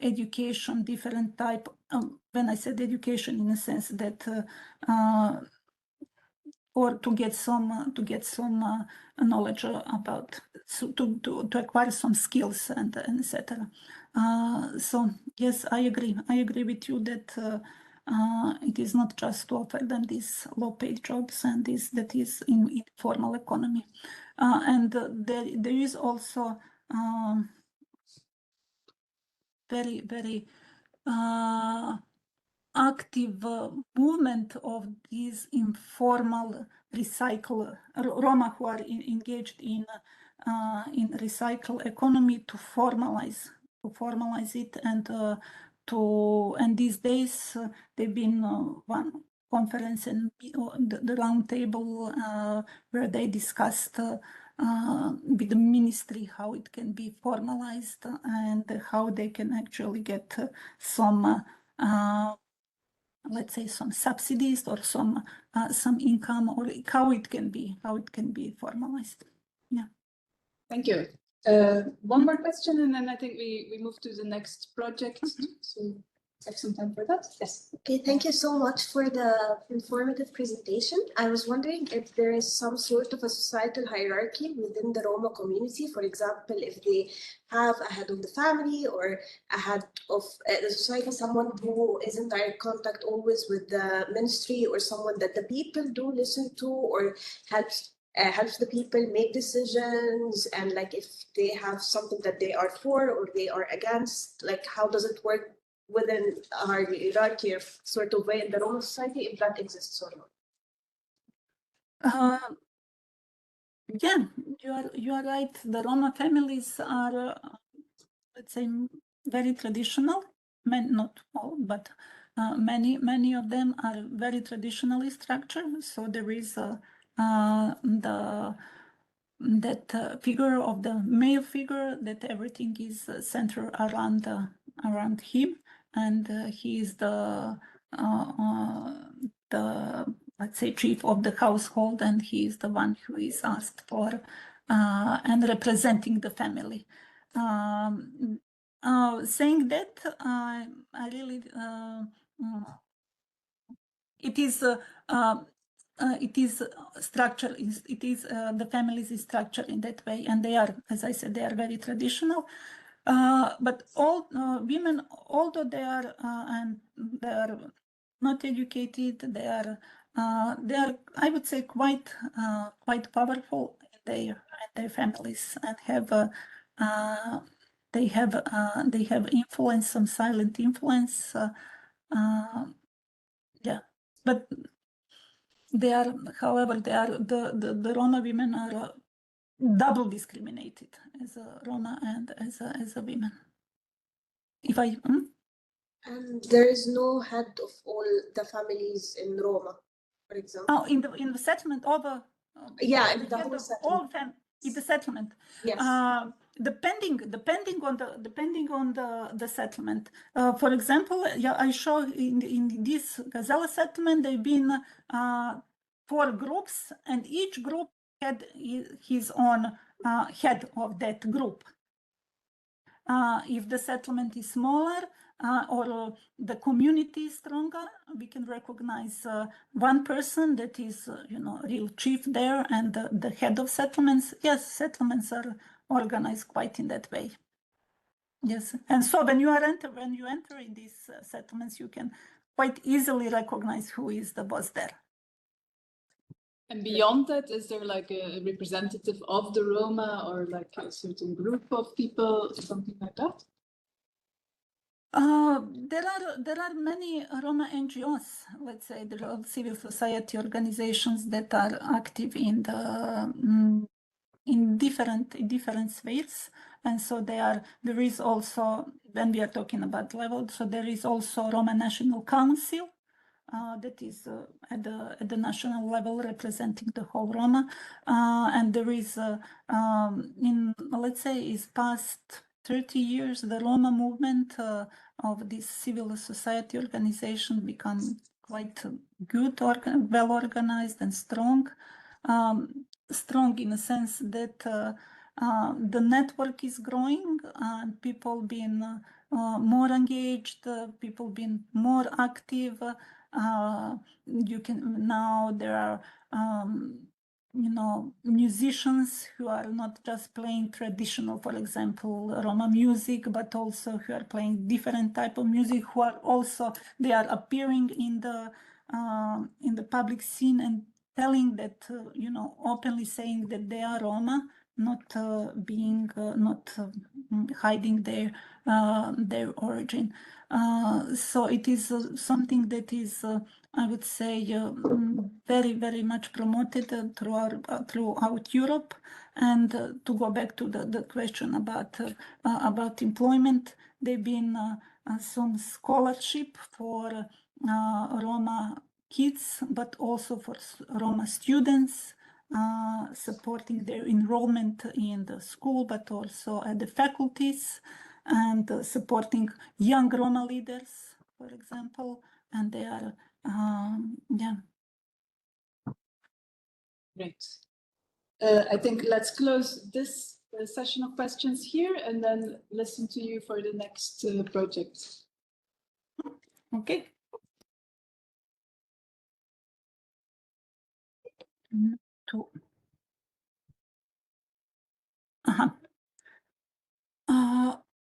education, different type, when I said education in a sense that or to get some knowledge about, so to acquire some skills and etc. So yes, I agree with you that it is not just to offer them these low-paid jobs and this that is in formal economy, and there is also very active movement of these informal Roma who are engaged in recycle economy to formalize it, and these days they've been one conference and the round table where they discussed with the ministry how it can be formalized and how they can actually get some let's say some subsidies or some income, or how it can be formalized. Yeah. Thank you. One more question, and then I think we move to the next project. So have some time for that. Yes. Okay, thank you so much for the informative presentation. I was wondering if there is some sort of a societal hierarchy within the Roma community. For example, if they have a head of the family or a head of the society, someone who is in direct contact always with the ministry, or someone that the people do listen to or helps the people make decisions, and like if they have something that they are for or they are against, like how does it work within our hierarchy of sort of way in the Roma society, if that exists or not? Yeah, you are right. The Roma families are, let's say, very traditional. Not all, but many of them are very traditionally structured. So there is that figure of the male figure, that everything is centered around him, and he is the let's say chief of the household, and he is the one who is asked for and representing the family. Saying that, I really it is structured. It is the families is structured in that way, and they are, as I said, they are very traditional. But all women, although they are not educated, they are I would say quite powerful in their families, and have they have influence, some silent influence. Yeah, but they are, however, the Roma women are double discriminated as a Roma and as a women. If I And there is no head of all the families in Roma, for example. in the settlement of yeah, in the whole settlement. in the settlement. Yes. Depending on the settlement. For example, yeah, I show in this Gazela settlement there've been 4 groups, and each group had his own head of that group. If the settlement is smaller, or the community is stronger, we can recognize one person that is, real chief there and the head of settlements. Yes, settlements are organized quite in that way. Yes, and so when you enter in these settlements, you can quite easily recognize who is the boss there. And beyond that, is there like a representative of the Roma or like a certain group of people, something like that? There are many Roma NGOs, let's say, there are civil society organizations that are active in the in different spheres, and so there is also, when we are talking about level, so there is also Roma National Council that is at the national level representing the whole Roma, and there is in, let's say, is past 30 years the Roma movement of this civil society organization become quite good, well organized and strong. Strong in a sense that the network is growing and people being more engaged, people being more active. You can now there are musicians who are not just playing traditional, for example, Roma music, but also who are playing different type of music, who are also, they are appearing in the public scene and telling that, openly saying that they are Roma, not hiding their origin. So it is something that is, I would say, very, very much promoted throughout Europe. And to go back to the question about employment, there've been some scholarship for Roma kids, but also for Roma students, supporting their enrollment in the school, but also at the faculties, and supporting young Roma leaders, for example, and they are, yeah. Great. I think let's close this session of questions here and then listen to you for the next project. Okay.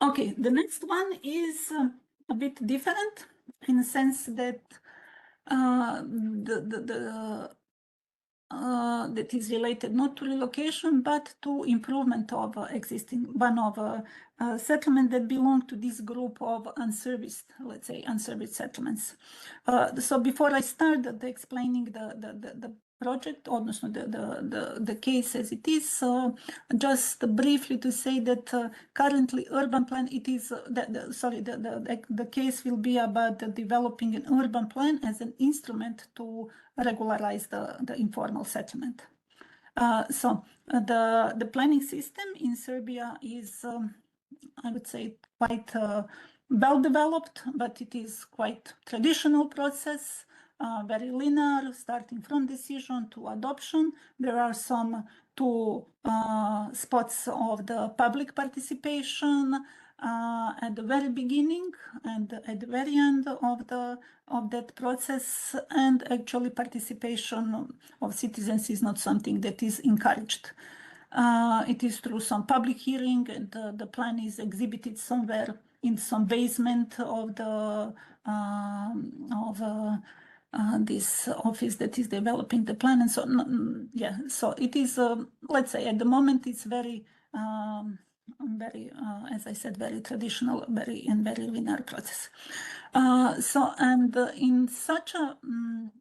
Okay, the next one is a bit different in the sense that that is related not to relocation but to improvement of existing one of settlement that belong to this group of unserviced, let's say, unserviced settlements. So before I start explaining the project, odnosno the case as it is, so just briefly to say that currently urban plan, it is the case will be about developing an urban plan as an instrument to regularize the informal settlement. So the planning system in Serbia is, I would say, quite well developed, but it is quite traditional process, very linear, starting from decision to adoption. There are some two spots of the public participation at the very beginning and at the very end of that process, and actually participation of citizens is not something that is encouraged. It is through some public hearing, and the plan is exhibited somewhere in some basement of this office that is developing the plan, and so yeah. So it is, let's say, at the moment it's very, as I said, very traditional, very linear process. So, and in such a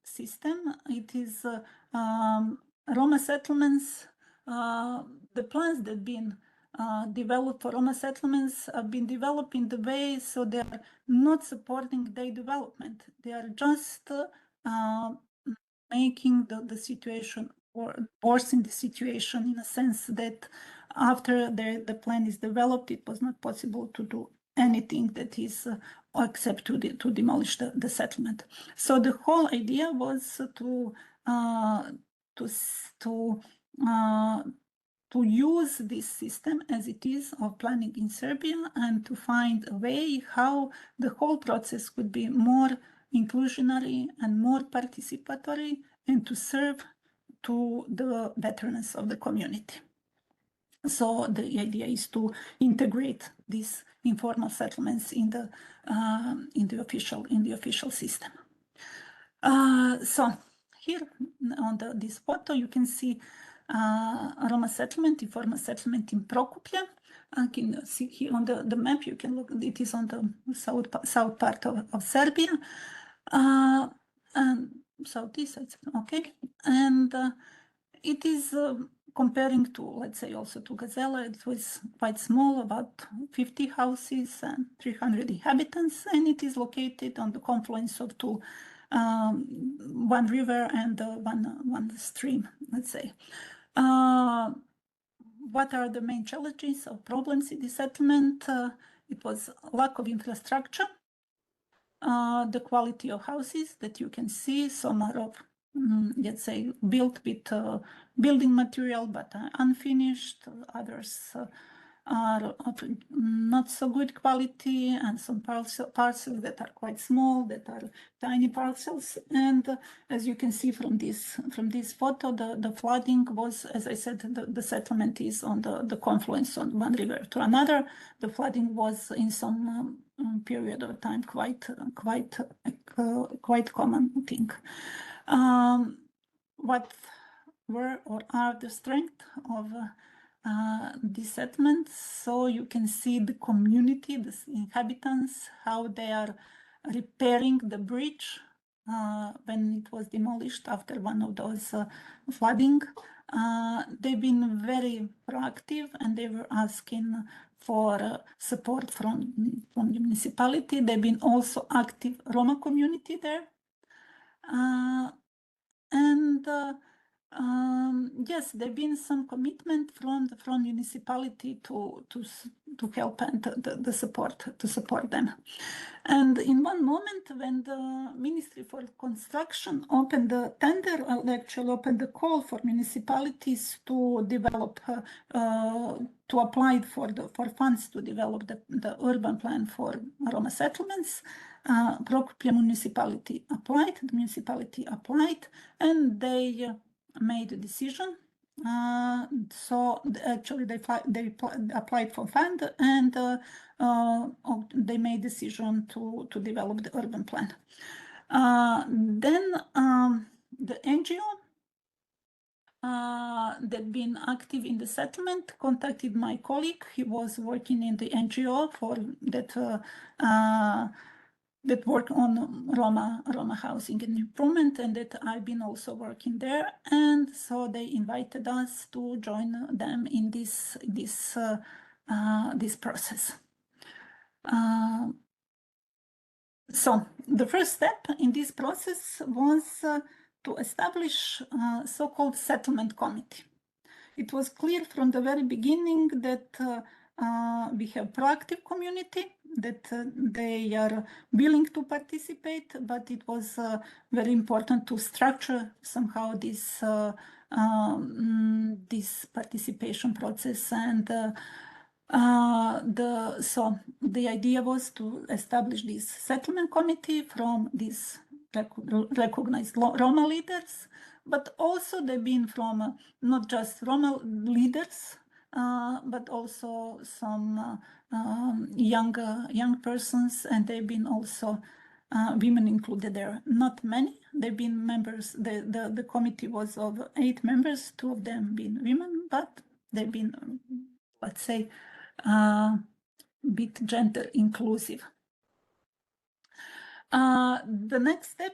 system, it is Roma settlements. The plans that have been developed for Roma settlements have been developed in the way so they are not supporting their development. They are just making the situation or worsening the situation in a sense that after the plan is developed, it was not possible to do anything that is except to demolish the settlement. So the whole idea was to to use this system as it is of planning in Serbia and to find a way how the whole process could be more inclusionary and more participatory and to serve to the veterans of the community. So the idea is to integrate these informal settlements in the official system. So here on this photo you can see a Roma settlement, informal settlement in Prokuplje. You can see here on the map. You can look. It is on the south part of Serbia, and southeast. Okay, and it is comparing to, let's say, also to Gazela. It was quite small, about 50 houses and 300 inhabitants, and it is located on the confluence of two. One river and one stream, let's say. What are the main challenges or problems in this settlement? It was lack of infrastructure, the quality of houses that you can see. Some are of, let's say, built with building material but unfinished. Others are of not so good quality, and some parcels that are quite small, that are tiny parcels. And as you can see from this photo, the flooding was, as I said, the settlement is on the confluence on one river to another. The flooding was in some period of time quite common thing. What were or are the strength of these settlements? So you can see the community, the inhabitants, how they are repairing the bridge when it was demolished after one of those flooding. They've been very proactive and they were asking for support from the municipality. They've been also active Roma community there. Yes, there's been some commitment from municipality to help and to support them. And in one moment, when the Ministry for Construction opened the tender, actually opened the call for municipalities to develop, to apply for funds to develop the urban plan for Roma settlements. Prokuplje municipality applied. The municipality applied, and they made a decision. So actually they applied for fund, and they made decision to develop the urban plan. Then the NGO that been active in the settlement contacted my colleague. He was working in the NGO for that work on Roma housing and improvement, and that I've been also working there. And so they invited us to join them in this process. So the first step in this process was to establish a so-called settlement committee. It was clear from the very beginning that we have proactive community, that they are willing to participate, but it was very important to structure somehow this participation process. And so the idea was to establish this settlement committee from these recognized Roma leaders, but also they've been from not just Roma leaders, but also some young persons, and they've been also women included there. Not many. They've been members. The committee was of 8 members. 2 of them being women, but they've been, let's say, bit gender inclusive. The next step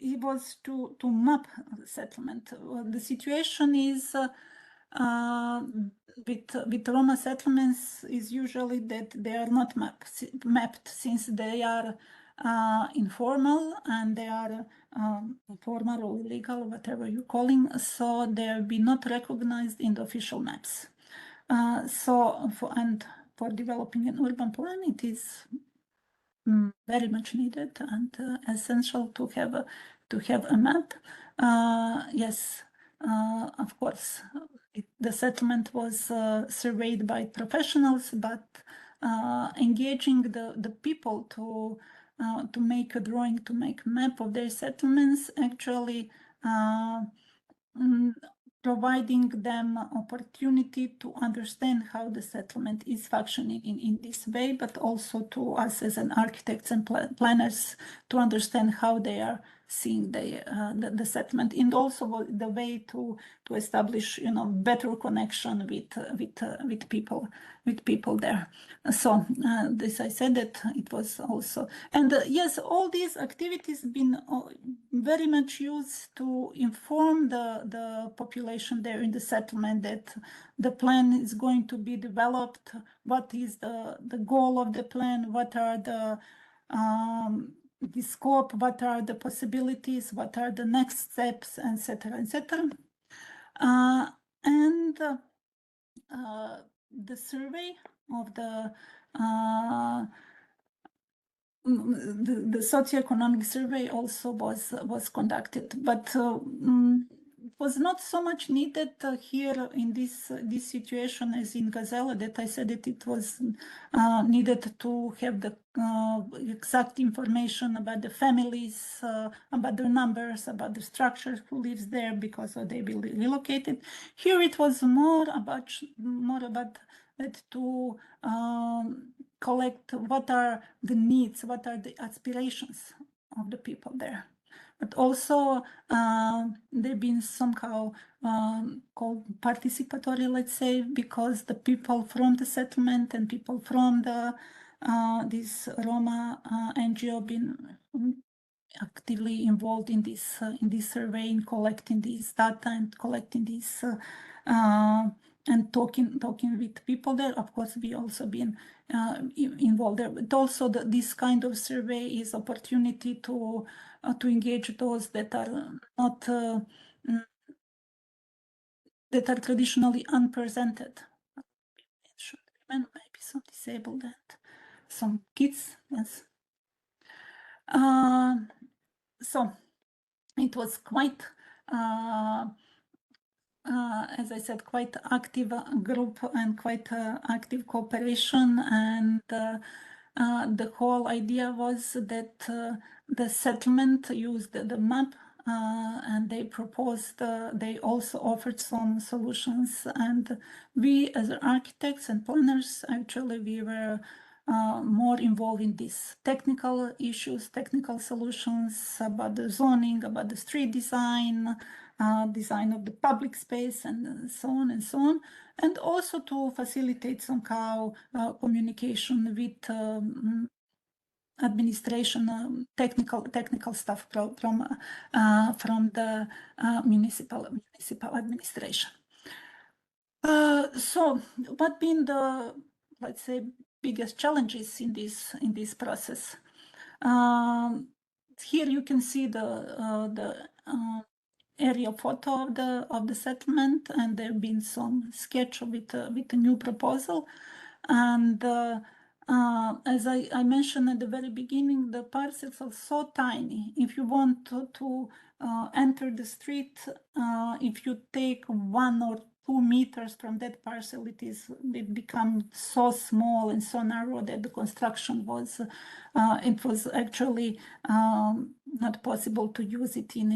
it was to map the settlement. The situation is with Roma settlements is usually that they are not mapped since they are informal, and they are informal or illegal, whatever you're calling. So they'll be not recognized in the official maps. So for developing an urban plan, it is very much needed and essential to have a map. Yes, of course, the settlement was surveyed by professionals, but engaging the people to make a drawing, to make a map of their settlements, actually providing them opportunity to understand how the settlement is functioning in this way, but also to us as an architects and planners to understand how they are seeing the settlement, and also the way to establish, you know, better connection with people there. So this, I said that it was also, and yes, all these activities been very much used to inform the population there in the settlement that the plan is going to be developed, what is the goal of the plan, what are the scope, what are the possibilities, what are the next steps, etc., etc. And the survey of the socioeconomic survey also was conducted, but was not so much needed here in this situation as in Gazela, that I said that it was needed to have the exact information about the families, about their numbers, about the structure, who lives there, because they will be relocated. Here it was more about that to collect what are the needs, what are the aspirations of the people there. But also they've been somehow called participatory, let's say, because the people from the settlement and people from the this Roma NGO been actively involved in this survey, in collecting this data and collecting this and talking with people there. Of course, we also been involved there, but also this kind of survey is opportunity to engage those that are not that are traditionally unrepresented. Maybe some disabled and some kids. Yes. So it was quite. As I said, quite active group and quite active cooperation, and the whole idea was that the settlement used the map, and they proposed, they also offered some solutions, and we as architects and planners, actually we were more involved in these technical issues, technical solutions about the zoning, about the street design, design of the public space, and so on, and also to facilitate somehow communication with administration, technical stuff from the municipal administration. So what been the, let's say, biggest challenges in this process? Here you can see the area photo of the settlement, and there have been some sketch with a new proposal. And as I mentioned at the very beginning, the parcels are so tiny. If you want to enter the street, if you take 1 or 2 meters from that parcel, it becomes so small and so narrow that the construction was it was actually not possible to use it in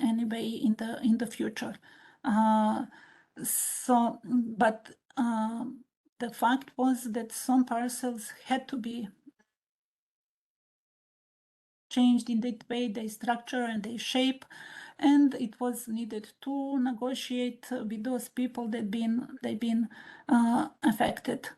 any way in the future. So, but the fact was that some parcels had to be changed in that way, their structure and their shape, and it was needed to negotiate with those people that they've been affected.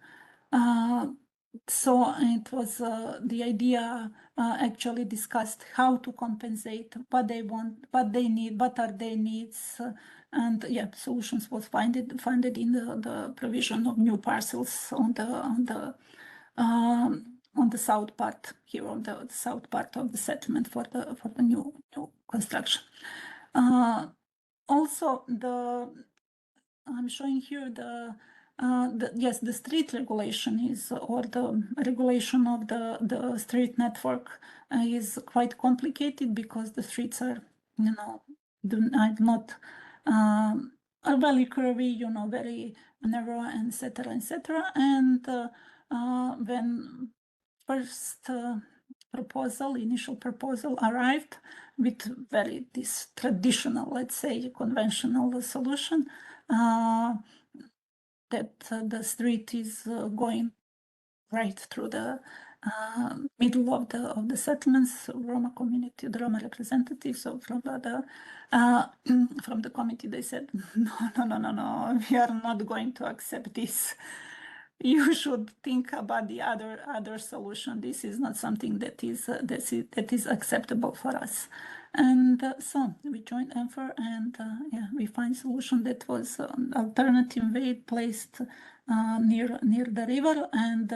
So it was the idea actually discussed how to compensate, what they want, what they need, what are their needs, and yeah, solutions was funded in the provision of new parcels on the south part here, on the south part of the settlement for the new construction. Also, I'm showing here the street regulation is, or the regulation of the street network is quite complicated, because the streets are, you know, not are very curvy, you know, very narrow, and etc., etc. And when first initial proposal arrived with very this traditional, let's say, conventional solution, that the street is going right through the middle of the settlements. Roma community, the Roma representatives from the committee, they said, no, we are not going to accept this. You should think about the other solution. This is not something that is acceptable for us. And so we joined ENFOR, and we find solution that was alternative way placed near the river, and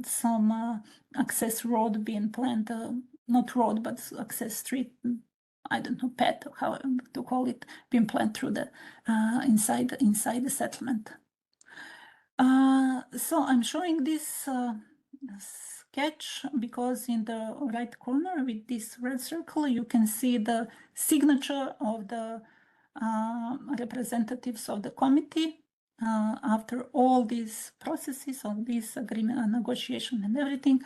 some access road being planned, not road, but access street, I don't know, path, how to call it, being planned through the inside the settlement. So I'm showing this sketch because in the right corner with this red circle, you can see the signature of the representatives of the committee. After all these processes on this agreement and negotiation and everything,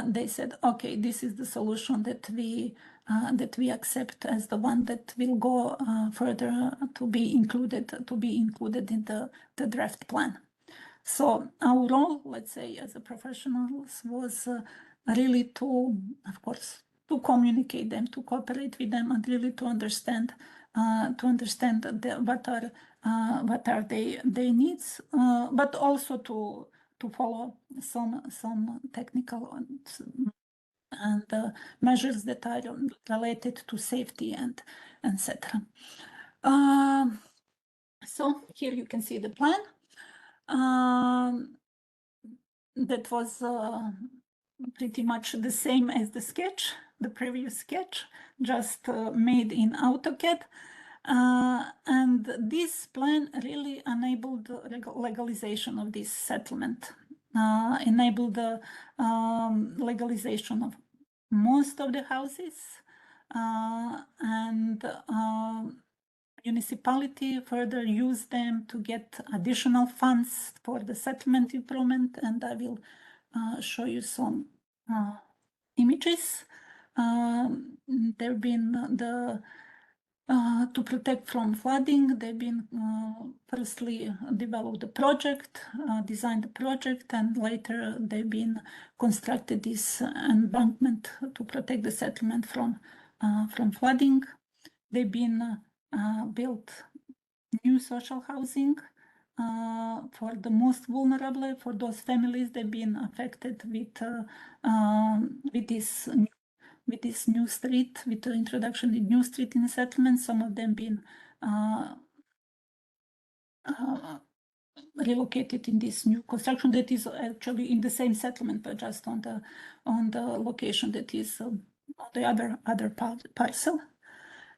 they said, okay, this is the solution that we accept as the one that will go further to be included in the draft plan. So our role, let's say, as a professionals, was really to, of course, to communicate them, to cooperate with them, and really to understand what are their needs, but also to follow some technical and measures that are related to safety and etc. So here you can see the plan. That was pretty much the same as the previous sketch, just made in AutoCAD. And this plan really enabled legalization of this settlement, enabled the legalization of most of the houses, and municipality further used them to get additional funds for the settlement improvement, and I will show you some images. There've been to protect from flooding, they've been firstly developed the project, designed the project, and later they've been constructed this embankment to protect the settlement from flooding. They've been built new social housing for the most vulnerable, for those families that have been affected with this new street, with the introduction of new street in the settlement. Some of them been relocated in this new construction that is actually in the same settlement, but just on the location that is on the other parcel.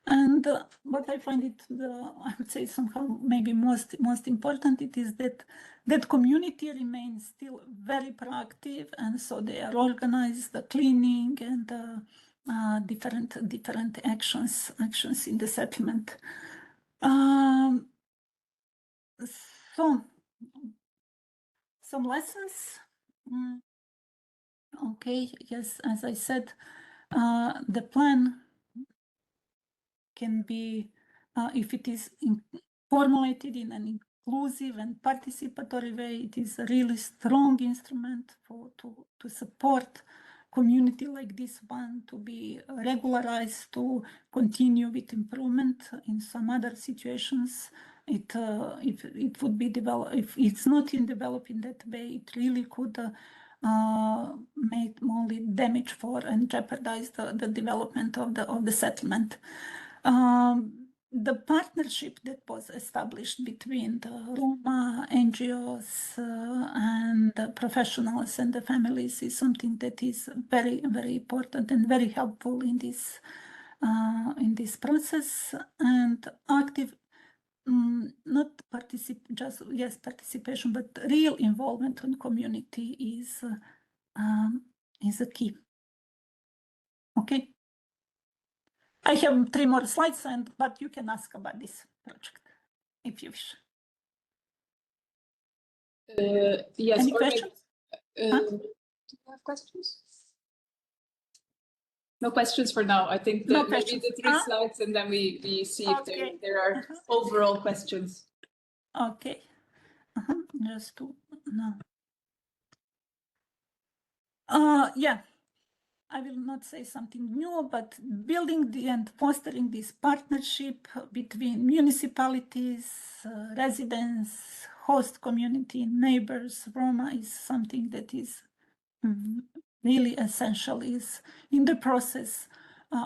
And what I find it, I would say somehow maybe most important, it is that community remains still very proactive, and so they are organized, the cleaning and different actions in the settlement. So some lessons. Okay, yes, as I said, the plan can be, if it is formulated in an inclusive and participatory way, it is a really strong instrument to support community like this one to be regularized, to continue with improvement. In some other situations, if it would be developed, if it's not developed in that way, it really could make only damage for and jeopardize the development of the settlement. The partnership that was established between the Roma NGOs and the professionals and the families is something that is very, very important and very helpful in this process. And active, not participation, but real involvement in community is a key. Okay. I have 3 more slides, but you can ask about this project. if you wish. Yes. Any or maybe- questions? Do you have questions? No questions for now. I think No that maybe questions. the three slides and then we see if Okay. there are overall questions. Okay. Just to no. Yeah, I will not say something new, but building and fostering this partnership between municipalities, residents, host community, neighbors, Roma is something that is really essential, is in the process,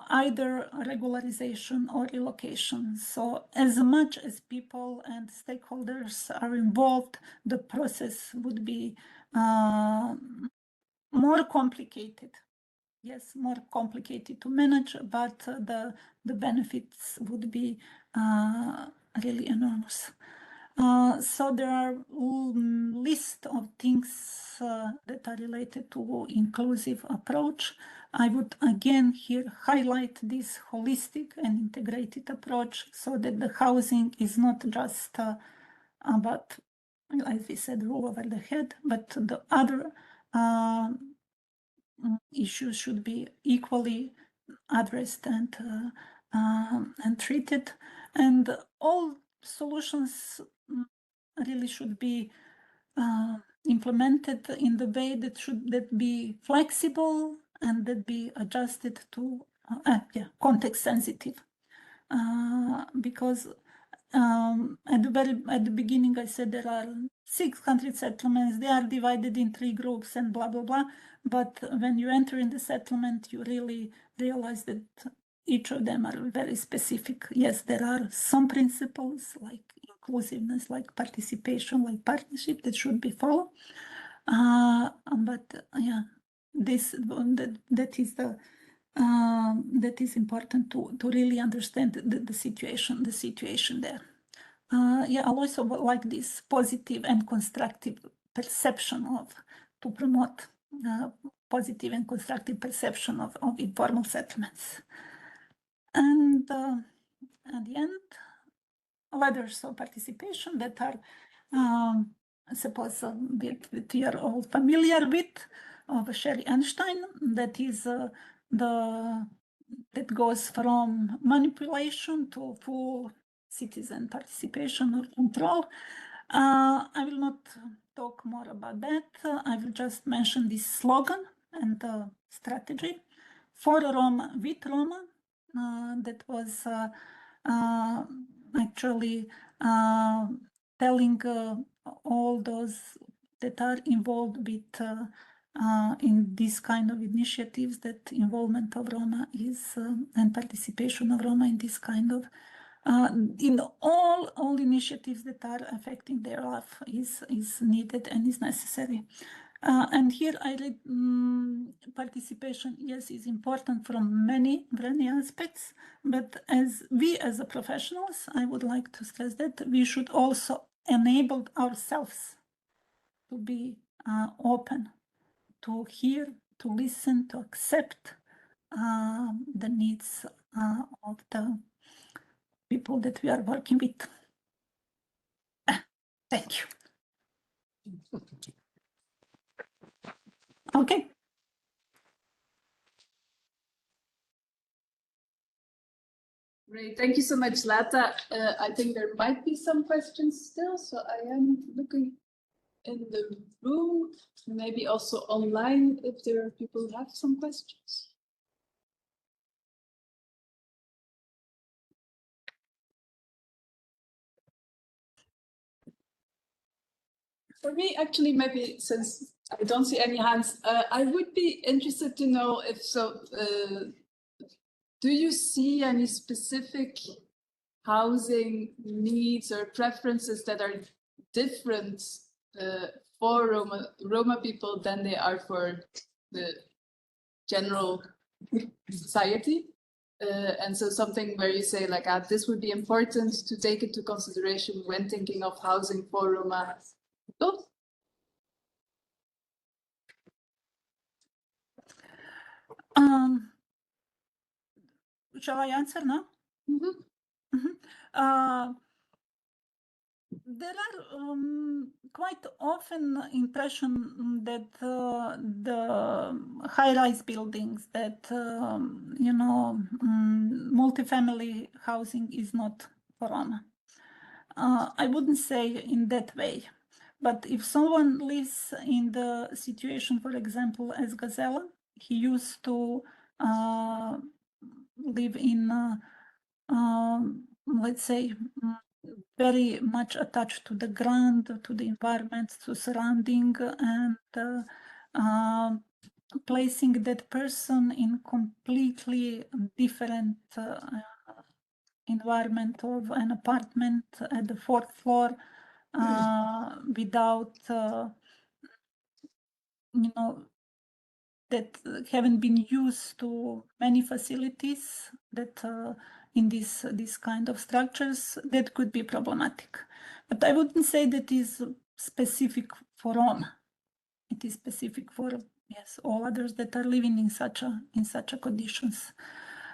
either regularization or relocation. So as much as people and stakeholders are involved, the process would be more complicated. Yes, more complicated to manage, but the benefits would be really enormous. So there are list of things that are related to inclusive approach. I would again here highlight this holistic and integrated approach so that the housing is not just about, as we said, roof over the head, but the other issues should be equally addressed and treated, and all solutions really should be implemented in the way that be flexible and that be adjusted to context sensitive, because at the beginning I said there are 600 settlements, they are divided in 3 groups and blah blah blah, but when you enter in the settlement you really realize that each of them are very specific. Yes, there are some principles like inclusiveness, like participation, like partnership that should be followed, but yeah, that is the that is important to really understand the situation there. Yeah, I also like this positive and constructive perception to promote positive and constructive perception of informal settlements. And at the end, ladders of participation that are, I suppose, that you are all familiar with, of Sherry Einstein, that is that goes from manipulation to full citizen participation or control. I will not talk more about that. I will just mention this slogan and strategy for Roma, with Roma, that was actually telling all those that are involved with in this kind of initiatives that involvement of Roma is and participation of Roma in this kind of in all initiatives that are affecting their life is needed and is necessary. And here I read participation, yes, is important from many aspects, but as a professionals, I would like to stress that we should also enable ourselves to be open, to hear, to listen, to accept the needs of the people that we are working with. Thank you. Okay. Great, thank you so much, Zlata. I think there might be some questions still, so I am looking in the room, maybe also online if there are people who have some questions. For me, actually, maybe since I don't see any hands, I would be interested to know if so, do you see any specific housing needs or preferences that are different for Roma people than they are for the general society? And so something where you say like, this would be important to take into consideration when thinking of housing for Roma people? Shall I answer now? Mm-hmm. Mm-hmm. There are quite often impression that the high-rise buildings, that multifamily housing is not for Roma. I wouldn't say in that way, but if someone lives in the situation, for example, as Gazella, he used to live in, let's say, very much attached to the ground, to the environment, to surrounding, and placing that person in completely different environment of an apartment at the fourth floor without, that haven't been used to many facilities that in this kind of structures, that could be problematic. But I wouldn't say that is specific for Roma. It is specific for, yes, all others that are living in such a conditions.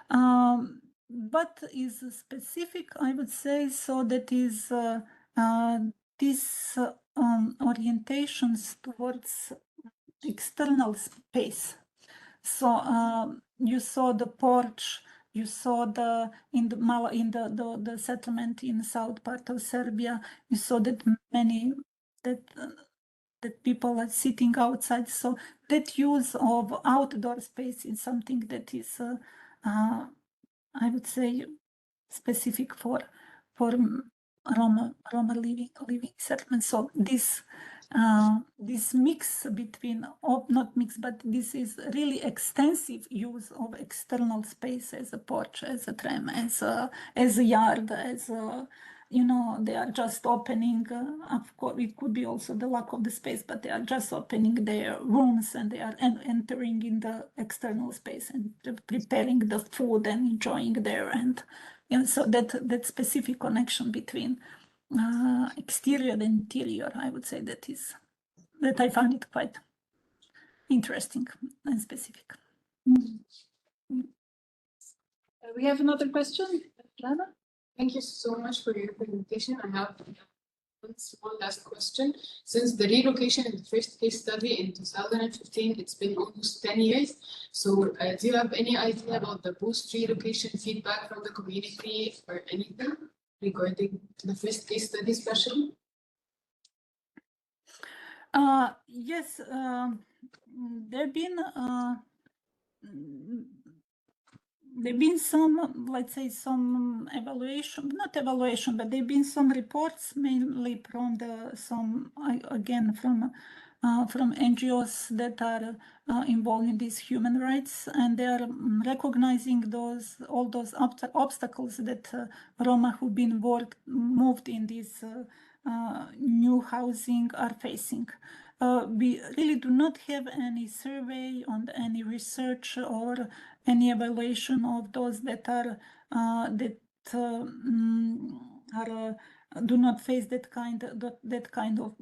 But is specific, I would say, so that is these orientations towards external space. So you saw the porch, you saw the settlement in the south part of Serbia. You saw that many that people are sitting outside. So that use of outdoor space is something that is, I would say, specific for Roma living settlement. So this mix between, not mix, but this is really extensive use of external space as a porch, as a tram, as a yard, as a, they are just opening, of course, it could be also the lack of the space, but they are just opening their rooms and they are entering in the external space and preparing the food and enjoying there. And so that specific connection between exterior and interior, I would say that I found it quite interesting and specific. We have another question, Lana? Thank you so much for your presentation. I have one last question. Since the relocation in the first case study in 2015, it's been almost 10 years. So do you have any idea about the post-relocation feedback from the community or anything regarding the first case study especially? Yes, there have been some, let's say, some evaluation, not evaluation, but there have been some reports, mainly from from NGOs that are involved in these human rights, and they are recognizing all those obstacles that Roma who've been moved in this new housing are facing. We really do not have any survey on any research or any evaluation of those that are do not face that kind of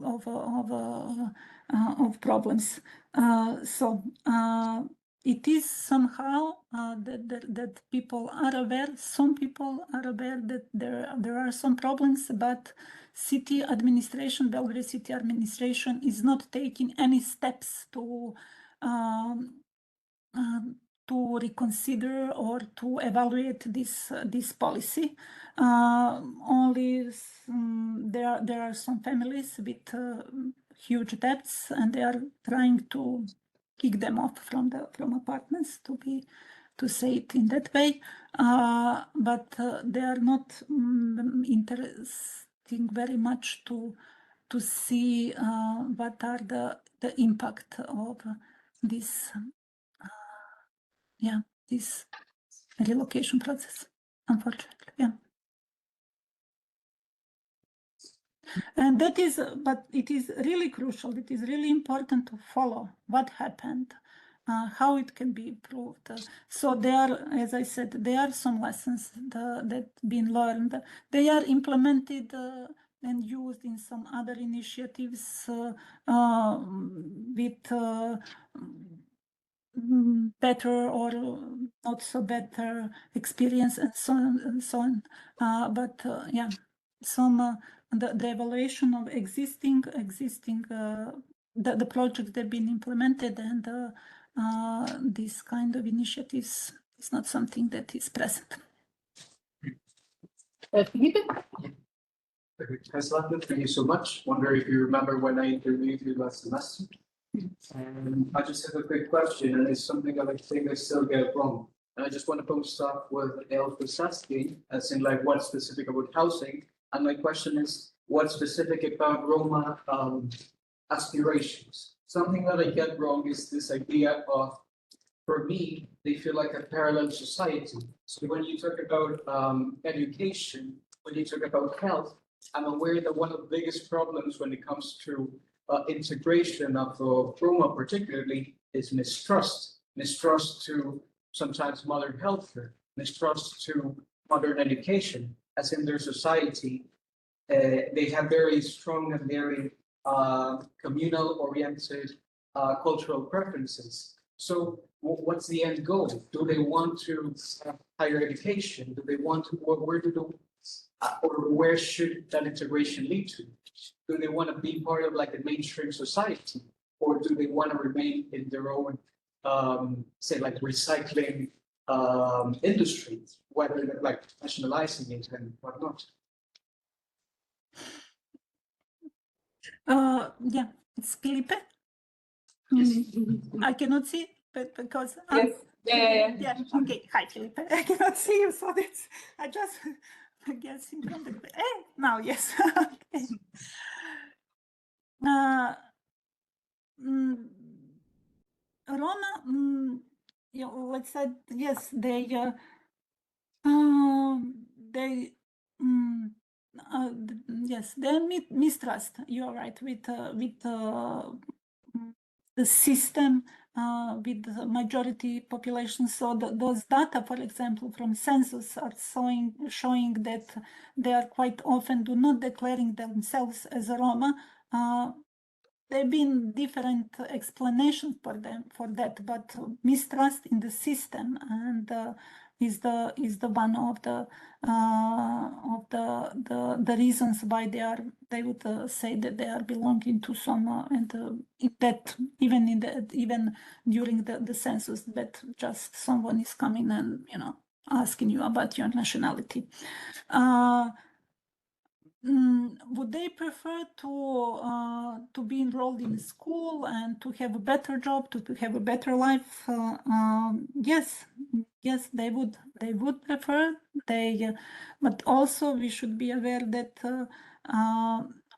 problems. So it is somehow that people are aware. Some people are aware that there are some problems, but city administration, Belgrade city administration, is not taking any steps to reconsider or to evaluate this policy. Only there are some families with huge debts, and they are trying to kick them off from apartments, to say it in that way. But they are not interesting very much to see what are the impact of this this relocation process, unfortunately. Yeah. And that is, but it is really crucial. It is really important to follow what happened, how it can be improved. So there are, as I said, there are some lessons that been learned. They are implemented and used in some other initiatives with better or not so better experience and so on and so on. But yeah, some the evaluation of existing the projects that have been implemented, and this kind of initiatives is not something that is present. Felipe? Hi, Zlata, thank you so much. Wonder if you remember when I interviewed you last semester. I just have a quick question, and it's something that I think I still get wrong. And I just want to post off with Els was asking, as in like what's specific about housing. And my question is, what's specific about Roma aspirations? Something that I get wrong is this idea of, for me, they feel like a parallel society. So when you talk about education, when you talk about health, I'm aware that one of the biggest problems when it comes to integration of Roma particularly is mistrust. Mistrust to sometimes modern healthcare, mistrust to modern education, as in their society. They have very strong and very communal-oriented cultural preferences. So what's the end goal? Do they want to have higher education? Do they want to, where do they, or where should that integration lead to? Do they want to be part of like the mainstream society, or do they want to remain in their own, say like recycling industry, whether they're like nationalizing it and whatnot? Yeah, it's Felipe. I cannot see, but because Yes. yeah, okay. Hi, Felipe. I cannot see you, so that's I just guessing from the now yes. Okay. Roma, you know, let's say yes, they yes, they mistrust. You're right with the system, with the majority population. So those data, for example, from census are showing that they are quite often do not declaring themselves as a Roma. There have been different explanations for that, but mistrust in the system and is the one of the reasons why they would say that they are belonging to some and that even during the census, that just someone is coming and asking you about your nationality. Would they prefer to be enrolled in school and to have a better job, to have a better life? Yes, they would prefer. But also we should be aware that,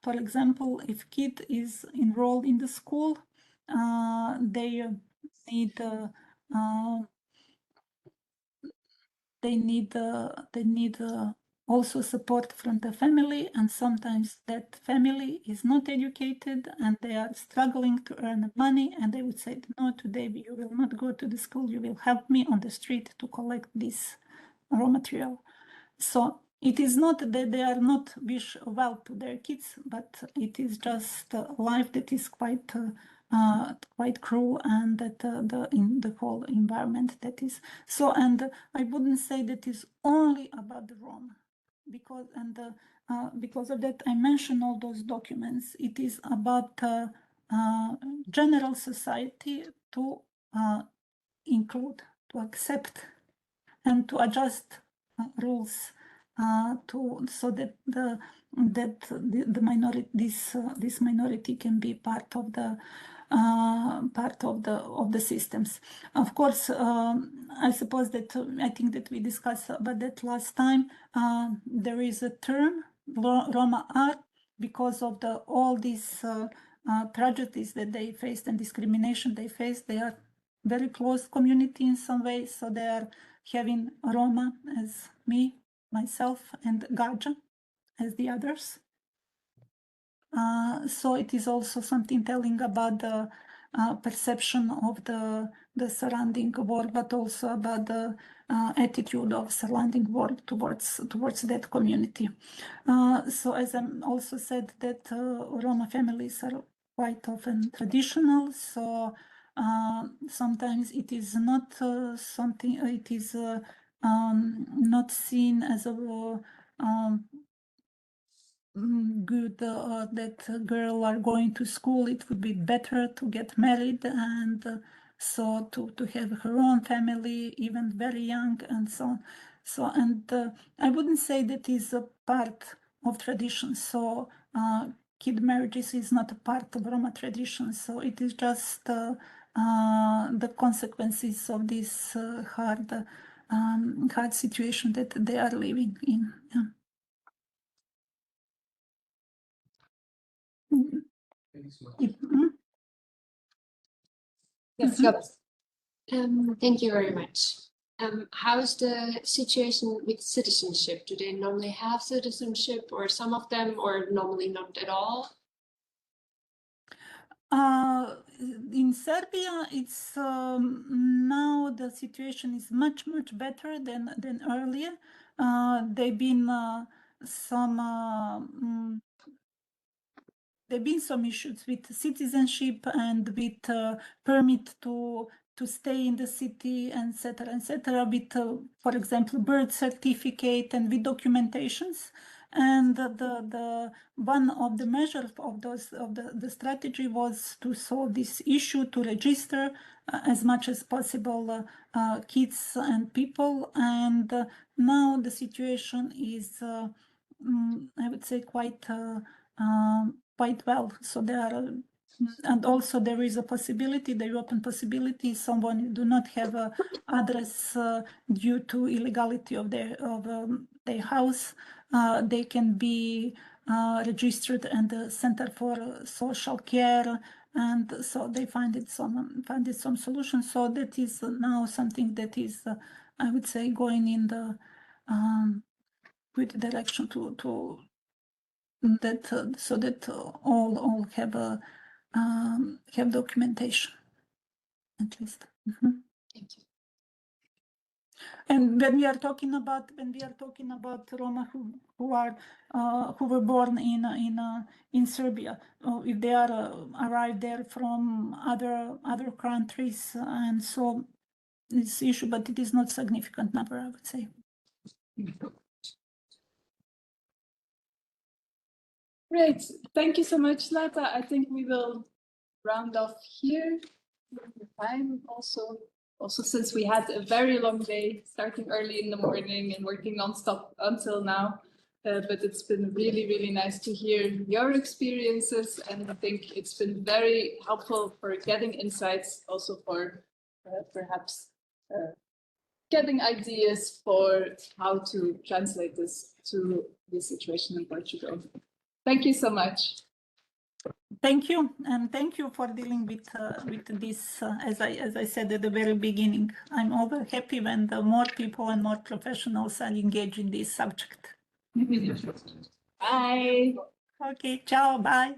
for example, if kid is enrolled in the school, they need also support from the family, and sometimes that family is not educated and they are struggling to earn money, and they would say, no, today you will not go to the school, you will help me on the street to collect this raw material. So it is not that they are not wish well to their kids, but it is just life that is quite cruel, and that in the whole environment that is so. And I wouldn't say that is only about the Roma, because of that I mentioned all those documents. It is about general society to include, to accept, and to adjust rules so that the minority, this minority can be part of the systems. Of course, I suppose that I think that we discussed about that last time. There is a term, Roma are, because of all these tragedies that they faced and discrimination they faced. They are very close community in some ways, so they are having Roma as me, myself, and Gaja as the others. So it is also something telling about the perception of the surrounding world, but also about the attitude of surrounding world towards that community. So as I also said, that Roma families are quite often traditional, so sometimes it is not something, it is not seen as a good that girl are going to school. It would be better to get married and so to have her own family, even very young, and so on. So, and I wouldn't say that is a part of tradition. So kid marriages is not a part of Roma tradition. So it is just the consequences of this hard situation that they are living in. Yeah. Thank you so much. Yes, Thank you very much. How is the situation with citizenship? Do they normally have citizenship, or some of them, or normally not at all? In Serbia, it's now the situation is much better than earlier. There've been some issues with citizenship and with permit to stay in the city, etc., with, for example, birth certificate and with documentations. And the one of the measures of the strategy was to solve this issue, to register as much as possible kids and people. And now the situation is, I would say, quite well. So there are, and also there is a possibility, the open possibility, someone do not have a address due to illegality of their house, they can be registered in the Center for Social Care, and so they find it some solution. So that is now something that is, I would say, going in the good direction to that so that all have documentation, at least. Thank you. And when we are talking about Roma who were born in Serbia, if they are arrived there from other countries, and so this issue, but it is not significant number, I would say. Great. Thank you so much, Zlata. I think we will round off here. The time also since we had a very long day, starting early in the morning and working nonstop until now. But it's been really nice to hear your experiences, and I think it's been very helpful for getting insights, also for perhaps getting ideas for how to translate this to the situation in Portugal. Thank you so much. Thank you, and thank you for dealing with this. As I said at the very beginning, I'm over happy when the more people and more professionals are engaged in this subject. Bye. Okay, ciao, bye.